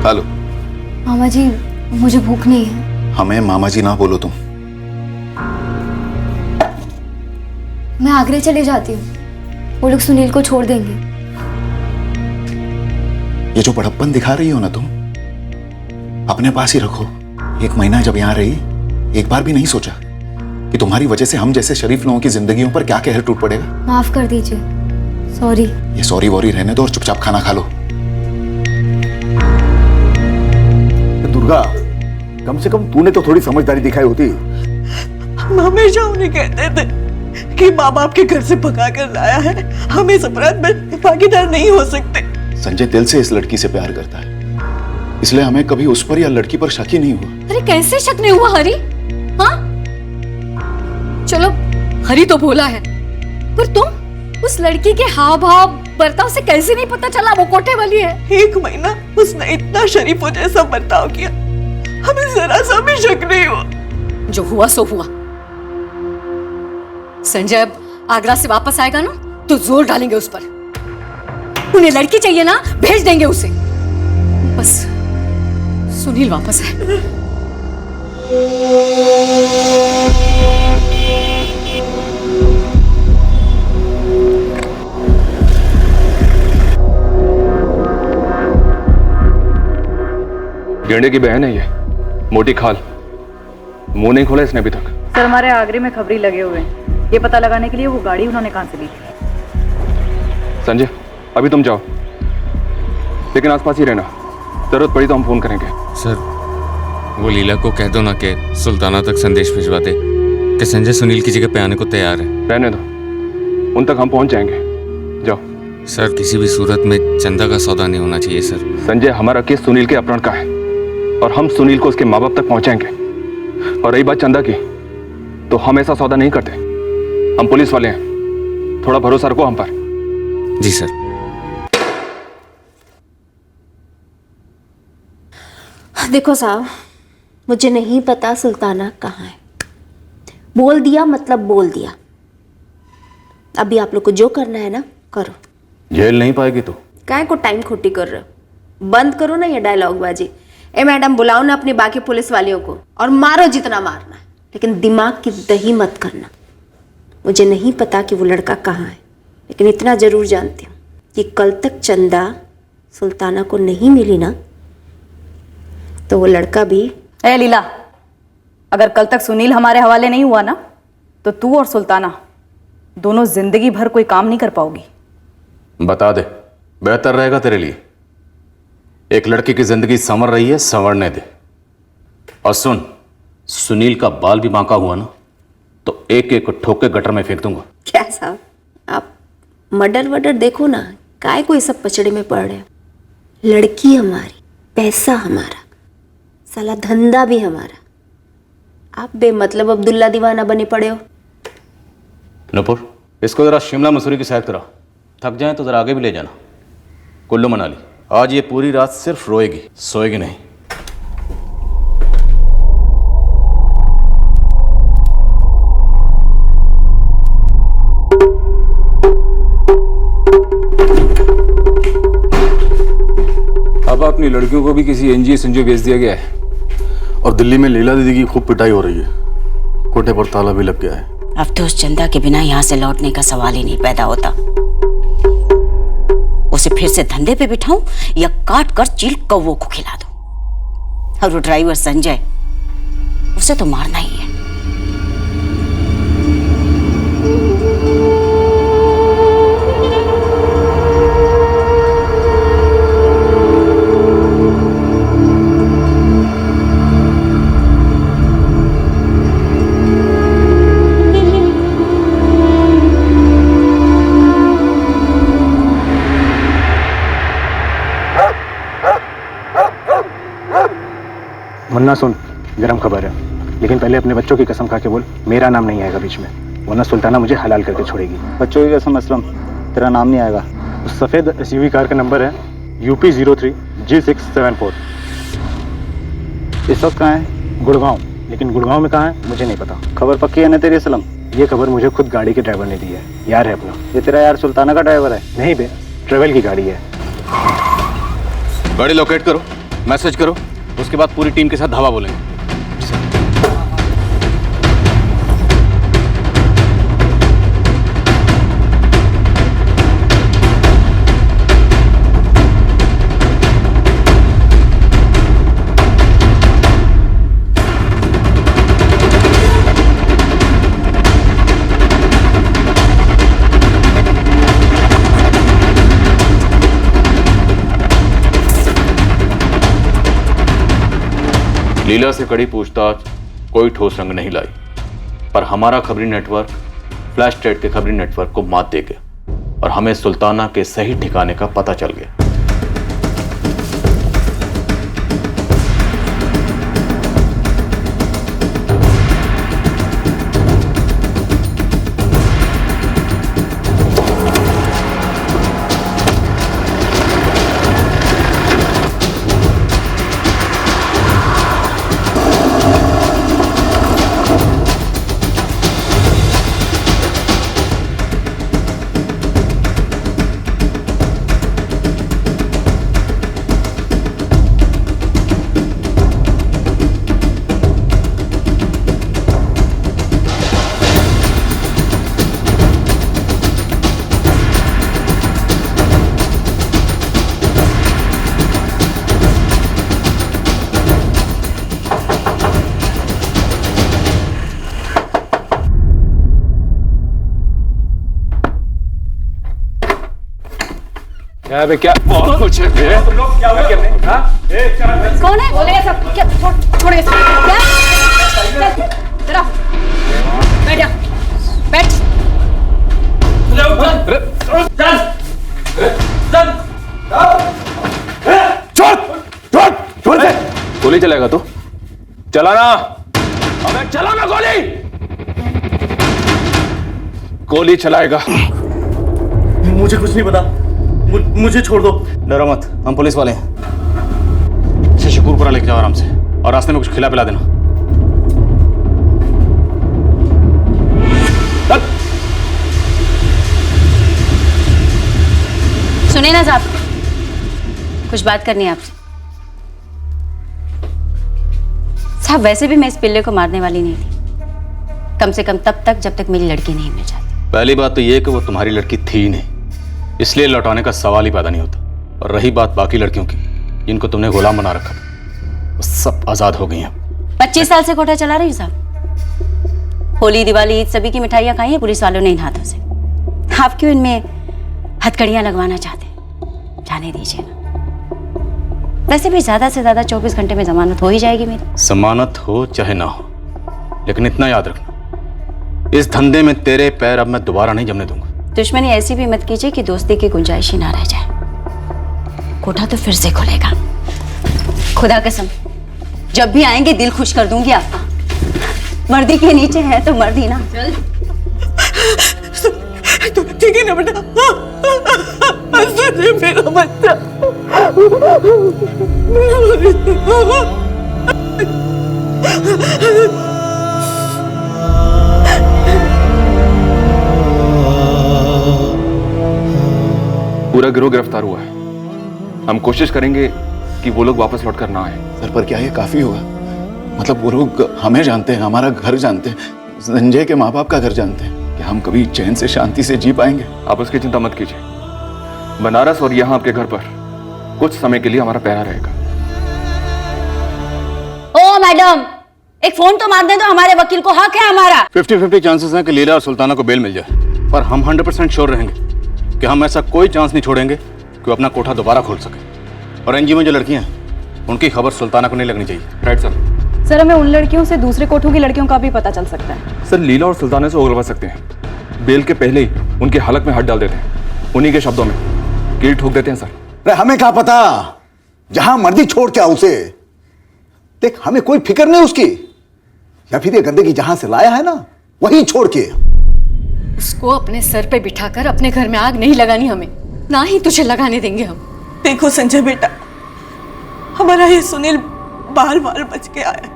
हेलो मामा जी, मुझे भूख नहीं है। हमें मामा जी ना बोलो तुम। मैं आगरे चले जाती हूँ, वो लोग सुनील को छोड़ देंगे। ये जो बड़प्पन दिखा रही हो ना तुम, अपने पास ही रखो। 1 महीना जब यहाँ रही, एक बार भी नहीं सोचा कि तुम्हारी वजह से हम जैसे शरीफ लोगों की जिंदगियों पर क्या कहर टूट पड़ेगा। माफ कर दीजिए, सॉरी। ये सॉरी वॉरी रहने दो और चुपचाप खाना खा लो। दुर्गा, कम से कम तूने तो थोड़ी समझदारी दिखाई होती। हम हमेशा उन्हें कहते थे कि माँ बाप के घर से भगा कर लाया है, हम इस अपराध में भागीदार नहीं हो सकते। संजय दिल से इस लड़की से प्यार करता है, इसलिए हमें कभी उस पर या लड़की पर शक ही नहीं हुआ। अरे कैसे शक नहीं हुआ हरी? हाँ चलो, हरी तो भोला है, पर तुम उस लड़की के हाव भाव बर्ताव से कैसे नहीं पता चला वो कोठे वाली है? 1 महीना उसने इतना शरीफों जैसा बर्ताव किया, हमें जरा सा भी शक नहीं हुआ। जो हुआ सो हुआ। संजय अब आगरा से वापस आएगा ना तो जोर डालेंगे उस पर। उन्हें लड़की चाहिए ना, भेज देंगे उसे, बस सुनील वापस आए। गेंडे की बहन है ये, मोटी खाल। मुंह नहीं खोला इसने अभी तक। सर हमारे आगरे में खबरी लगे हुए हैं, ये पता लगाने के लिए वो गाड़ी उन्होंने कहां से ली थी। संजय अभी तुम जाओ, लेकिन आसपास ही रहना, जरूरत पड़ी तो हम फोन करेंगे। सर वो लीला को कह दो ना कि सुल्ताना तक संदेश भिजवा दे कि संजय सुनील की जगह पे आने को तैयार है। रहने दो, उन तक हम पहुंच जाएंगे। जाओ। सर किसी भी सूरत में चंदा का सौदा नहीं होना चाहिए सर। संजय हमारा केस सुनील के अपहरण का है और हम सुनील को उसके माँ बाप तक पहुंचाएंगे। और रही बात चंदा की, तो हम ऐसा सौदा नहीं करते, हम पुलिस वाले हैं, थोड़ा भरोसा रखो हम पर। जी सर। देखो साहब, मुझे नहीं पता सुल्ताना कहाँ है। बोल दिया मतलब बोल दिया। अभी आप लोग को जो करना है ना करो। जेल नहीं पाएगी तू। काहे को टाइम खोटी कर रहे हो? बंद करो ना ये डायलॉग बाजी। ए मैडम, बुलाओ ना अपने बाकी पुलिस वालियों को और मारो जितना मारना है, लेकिन दिमाग की दही मत करना। मुझे नहीं पता कि वो लड़का कहाँ है, लेकिन इतना जरूर जानती हूँ कि कल तक चंदा सुल्ताना को नहीं मिली ना तो वो लड़का भी। ए लीला, अगर कल तक सुनील हमारे हवाले नहीं हुआ ना तो तू और सुल्ताना दोनों जिंदगी भर कोई काम नहीं कर पाओगी। बता दे, बेहतर रहेगा तेरे लिए। एक लड़की की जिंदगी संवर रही है, संवरने दे। और सुन, सुनील का बाल भी बांका हुआ ना तो एक एक ठोक के गटर में फेंक दूंगा। क्या साहब, आप मर्डर वर्डर देखो ना, काय को ये सब पचड़े में पड़ रहे हो? लड़की हमारी, पैसा हमारा, साला धंधा भी हमारा। आप बेमतलब अब्दुल्ला दीवाना बने पड़े हो। नुपुर, इसको जरा शिमला मसूरी की सैर करा, थक जाए तो जरा आगे भी ले जाना। कुल्लू मनाली, आज ये पूरी रात सिर्फ रोएगी, सोएगी नहीं। अब अपनी लड़कियों को भी किसी एनजीओ संजो भेज दिया गया है। और दिल्ली में लीला दीदी की खूब पिटाई हो रही है, कोठे पर ताला भी लग गया है। अब तो उस चंदा के बिना यहाँ से लौटने का सवाल ही नहीं पैदा होता। उसे फिर से धंधे पे बिठाऊं या काट कर चील कौवों को खिला दूं। और वो ड्राइवर संजय, उसे तो मारना ही है। मुन्ना सुन, गरम खबर है, लेकिन पहले अपने बच्चों की कसम खा के बोल मेरा नाम नहीं आएगा बीच में, वरना सुल्ताना मुझे हलाल करके छोड़ेगी। बच्चों की कसम असलम, तेरा नाम नहीं आएगा। उस सफ़ेद एसयूवी कार का नंबर है UP 03 G674। इस वक्त कहाँ है? गुड़गांव, लेकिन गुड़गांव में कहाँ है मुझे नहीं पता। खबर पक्की है ना तेरी असलम? ये खबर मुझे खुद गाड़ी के ड्राइवर ने दी है, यार है अपना। ये तेरा यार सुल्ताना का ड्राइवर है? नहीं बे, ट्रेवल की गाड़ी है। गाड़ी लोकेट करो, मैसेज करो, उसके बाद पूरी टीम के साथ धावा बोलेंगे। लीला से कड़ी पूछताछ कोई ठोस रंग नहीं लाई, पर हमारा खबरी नेटवर्क फ्लैश ट्रेड के खबरी नेटवर्क को मात दे गया और हमें सुल्ताना के सही ठिकाने का पता चल गया। क्या बे, क्या बहुत कुछ है बे। तुम लोग क्या हुआ? कौन है? बोलेगा सब क्या? छोड़ इसको। क्या? चल, इधर आओ। बैठ जा। बैठ। छोड़ दे। गोली चलाएगा तू? चलाना। अबे चलाना गोली। गोली चलाएगा। मुझे कुछ नहीं पता, मुझे छोड़ दो। डरो मत, हम पुलिस वाले हैं। इसे शकूरपुरा लेके जाओ आराम से, और रास्ते में कुछ खिला पिला देना। सुनिए ना साहब, कुछ बात करनी है आपसे। साहब वैसे भी मैं इस पिल्ले को मारने वाली नहीं थी, कम से कम तब तक जब तक मेरी लड़की नहीं मिल जाती। पहली बात तो ये कि वो तुम्हारी लड़की थी ही नहीं, इसलिए लौटाने का सवाल ही पैदा नहीं होता। और रही बात बाकी लड़कियों की जिनको तुमने गुलाम बना रखा था, वो सब आजाद हो गई हैं। 25 साल से कोठा चला रही हूँ साहब। होली, दिवाली, ईद सभी की मिठाइयाँ खाई हैं पुलिस वालों ने इन हाथों से। आप क्यों इनमें हथकड़ियाँ लगवाना चाहते हैं? जाने दीजिए ना। वैसे भी ज्यादा से ज्यादा 24 घंटे में जमानत हो ही जाएगी मेरी। जमानत हो चाहे ना हो, लेकिन इतना याद रखना, इस धंधे में तेरे पैर अब मैं दोबारा नहीं जमने दूंगा। दुश्मनी ऐसी भी मत कीजिए कि दोस्ती की गुंजाइश ही ना रह जाए। कोठा तो फिर से खुलेगा, खुदा कसम। जब भी आएंगे दिल खुश कर दूंगी आपका। वर्दी के नीचे है तो मर्दी ना। तो ठीक है ना बेटा? मेरा बच्चा। पूरा गिरोह गिरफ्तार हुआ है। हम कोशिश करेंगे कि वो लोग वापस लौट कर ना आए। सर पर क्या ये काफी होगा? मतलब वो लोग हमें जानते हैं, हमारा घर जानते हैं, संजय के माँ बाप का घर जानते हैं। क्या हम कभी चैन से शांति से जी पाएंगे? आप उसकी चिंता मत कीजिए। बनारस और यहाँ आपके घर पर कुछ समय के लिए हमारा पहरा रहेगा। ओ मैडम, एक फोन तो मार दे दो, हमारे वकील को हक है हमारा। 50-50 चांसेस हैं कि लीला और सुल्ताना को बेल मिल जाए, पर हम 100% श्योर रहेंगे कि हम ऐसा कोई चांस नहीं छोड़ेंगे कि वो अपना कोठा दोबारा खोल सके। और एनजीओ में जो लड़कियां हैं, उनकी खबर सुल्ताना को नहीं लगनी चाहिए। Right sir. सर, हमें उन लड़कियों से दूसरे कोठों की लड़कियों का भी पता चल सकता है। सर, लीला और सुल्ताना से उगलवा सकते हैं। बेल के पहले ही उनके हलक में हाथ डाल देते हैं। उन्हीं के शब्दों में कील ठोक देते हैं सर। अरे हमें क्या पता, जहां मर्जी छोड़ के आओ उसे। देख, हमें कोई फिक्र नहीं उसकी, या फिर ये गंदगी जहां से लाया है ना वहीं छोड़ के। उसको अपने सर पे बिठाकर अपने घर में आग नहीं लगानी हमें, ना ही तुझे लगाने देंगे हम। देखो संजय बेटा, हमारा ये सुनील बाल बाल बच के आया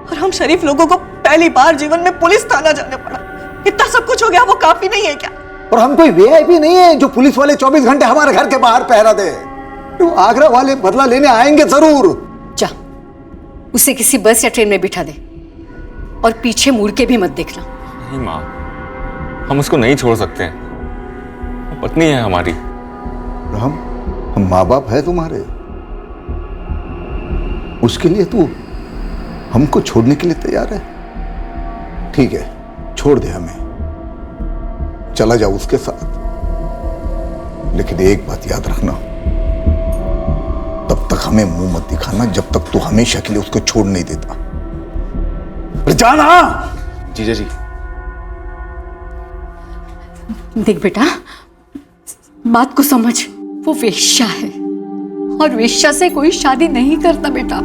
और हम शरीफ लोगों को पहली बार जीवन में पुलिस थाना जाने पड़ा। इतना सब कुछ हो गया, वो काफी नहीं है क्या? और हम कोई वीआईपी नहीं है जो पुलिस वाले 24 घंटे हमारे घर के बाहर पहरा दे। तो आगरा वाले बदला लेने आएंगे जरूर। जा, उसे किसी बस या ट्रेन में बिठा दे और पीछे मुड़ के भी मत देखना। नहीं माँ, हम उसको नहीं छोड़ सकते हैं। वो पत्नी है हमारी। हम माँ बाप है तुम्हारे, उसके लिए तू हमको छोड़ने के लिए तैयार है? ठीक है, छोड़ दे हमें, चला जा उसके साथ। लेकिन एक बात याद रखना, तब तक हमें मुंह मत दिखाना जब तक तू हमेशा के लिए उसको छोड़ नहीं देता। जाना। जीजा जी, देख बेटा, बात को समझ, वो वेश्या है और वेश्या से कोई शादी नहीं करता बेटा।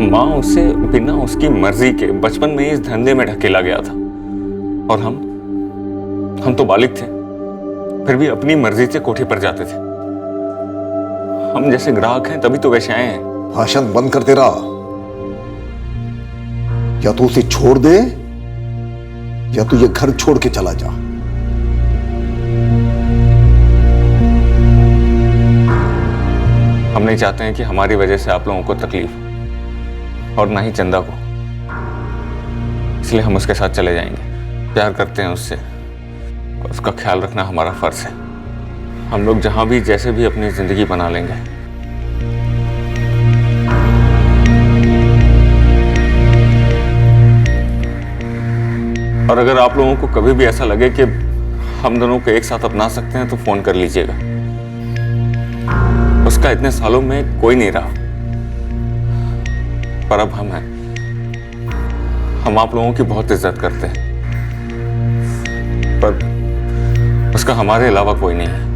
माँ उसे बिना उसकी मर्जी के बचपन में ही इस धंधे में ढकेला गया था और हम तो बालिग थे, फिर भी अपनी मर्जी से कोठे पर जाते थे। हम जैसे ग्राहक हैं तभी तो वेश्याएं हैं। भाषण बंद कर तेरा, या तू उसे छोड़ दे या तू ये घर छोड़ के चला जा। हम नहीं चाहते हैं कि हमारी वजह से आप लोगों को तकलीफ, और ना ही चंदा को, इसलिए हम उसके साथ चले जाएंगे। प्यार करते हैं उससे, उसका ख्याल रखना हमारा फर्ज है। हम लोग जहां भी जैसे भी अपनी जिंदगी बना लेंगे। और अगर आप लोगों को कभी भी ऐसा लगे कि हम दोनों को एक साथ अपना सकते हैं तो फोन कर लीजिएगा। उसका इतने सालों में कोई नहीं रहा, पर अब हम हैं। हम आप लोगों की बहुत इज्जत करते हैं, पर उसका हमारे अलावा कोई नहीं है।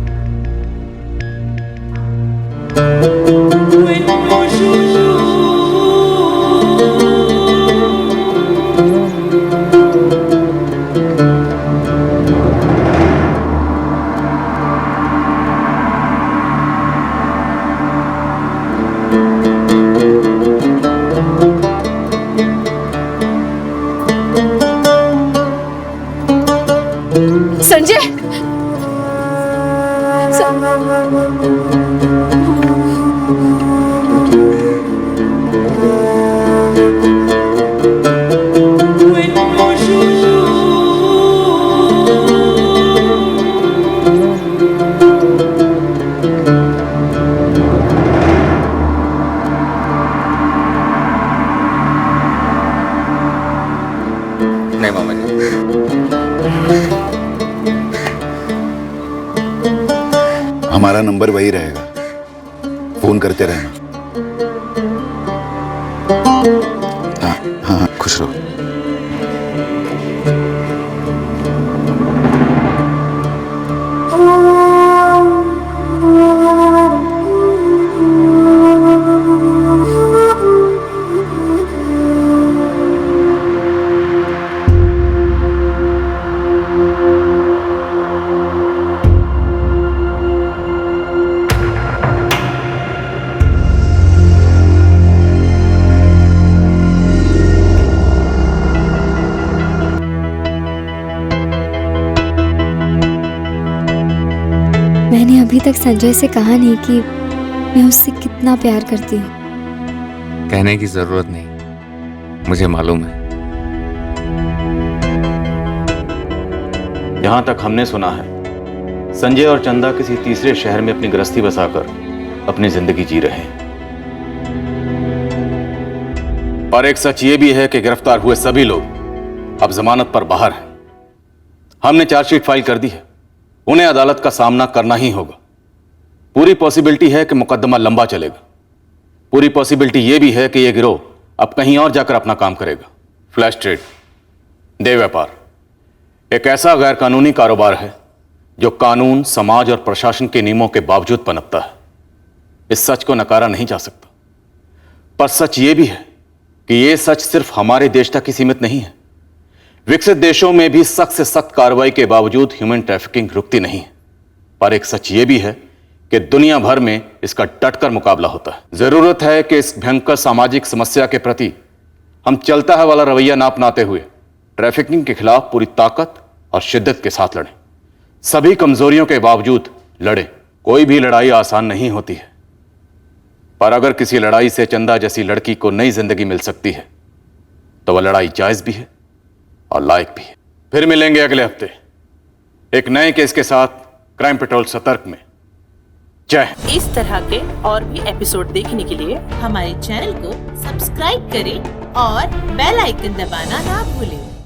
संजय, नहीं मामा जी, हमारा नंबर वही रहेगा, फोन करते रहना। हाँ हाँ हाँ, खुश रहो। मैंने अभी तक संजय से कहा नहीं कि मैं उससे कितना प्यार करती हूँ। कहने की जरूरत नहीं, मुझे मालूम है। जहां तक हमने सुना है, संजय और चंदा किसी तीसरे शहर में अपनी गृहस्थी बसाकर अपनी जिंदगी जी रहे हैं। और एक सच ये भी है कि गिरफ्तार हुए सभी लोग अब जमानत पर बाहर हैं। हमने चार्जशीट फाइल कर दी है, उन्हें अदालत का सामना करना ही होगा। पूरी पॉसिबिलिटी है कि मुकदमा लंबा चलेगा। पूरी पॉसिबिलिटी यह भी है कि यह गिरोह अब कहीं और जाकर अपना काम करेगा। फ्लैश ट्रेड, देह व्यापार, एक ऐसा गैर कानूनी कारोबार है जो कानून, समाज और प्रशासन के नियमों के बावजूद पनपता है। इस सच को नकारा नहीं जा सकता। पर सच यह भी है कि यह सच सिर्फ हमारे देश तक ही सीमित नहीं है। विकसित देशों में भी सख्त से सख्त कार्रवाई के बावजूद ह्यूमन ट्रैफिकिंग रुकती नहीं है। पर एक सच यह भी है कि दुनिया भर में इसका डटकर मुकाबला होता है। जरूरत है कि इस भयंकर सामाजिक समस्या के प्रति हम चलता है वाला रवैया ना अपनाते हुए ट्रैफिकिंग के खिलाफ पूरी ताकत और शिद्दत के साथ लड़ें। सभी कमजोरियों के बावजूद लड़ें। कोई भी लड़ाई आसान नहीं होती है, पर अगर किसी लड़ाई से चंदा जैसी लड़की को नई जिंदगी मिल सकती है तो वह लड़ाई जायज भी है और लायक भी है। फिर मिलेंगे अगले हफ्ते एक नए केस के साथ क्राइम पेट्रोल सतर्क में। जय हिंद। इस तरह के और भी एपिसोड देखने के लिए हमारे चैनल को सब्सक्राइब करें और बेल आइकन दबाना ना भूलें।